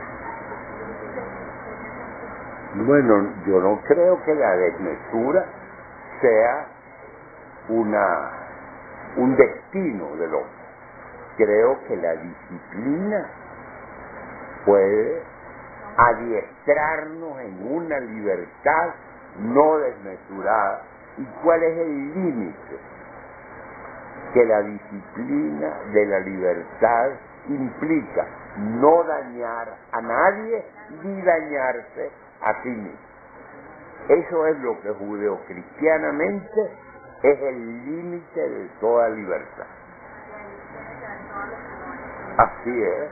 Bueno, yo no creo que la desmesura sea un destino del hombre. Creo que la disciplina puede adiestrarnos en una libertad no desmesurada. ¿Y cuál es el límite? Que la disciplina de la libertad implica no dañar a nadie ni dañarse a sí mismo. Eso es lo que judeocristianamente es el límite de toda libertad. Así es.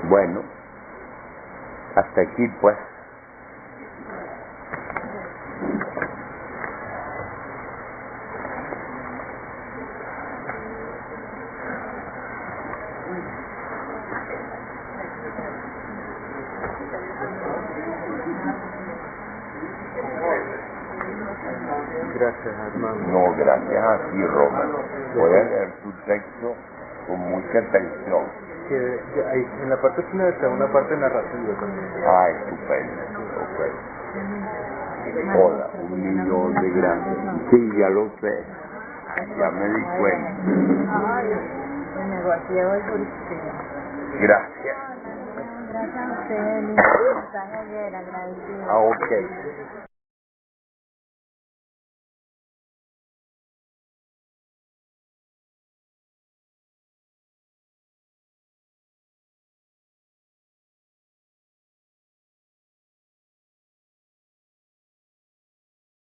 Bueno, hasta aquí pues. Gracias, hermano. No, gracias a ti, Romano. Voy a leer tu texto con mucha atención. Que ahí, en la parte final está una parte narrativa también. Ah, estupendo. Okay. Hola, 1.000.000 de gracias. Sí, ya lo sé. Ya me di cuenta. Gracias. Gracias a ustedes, ayer agradecido. Ah, ok.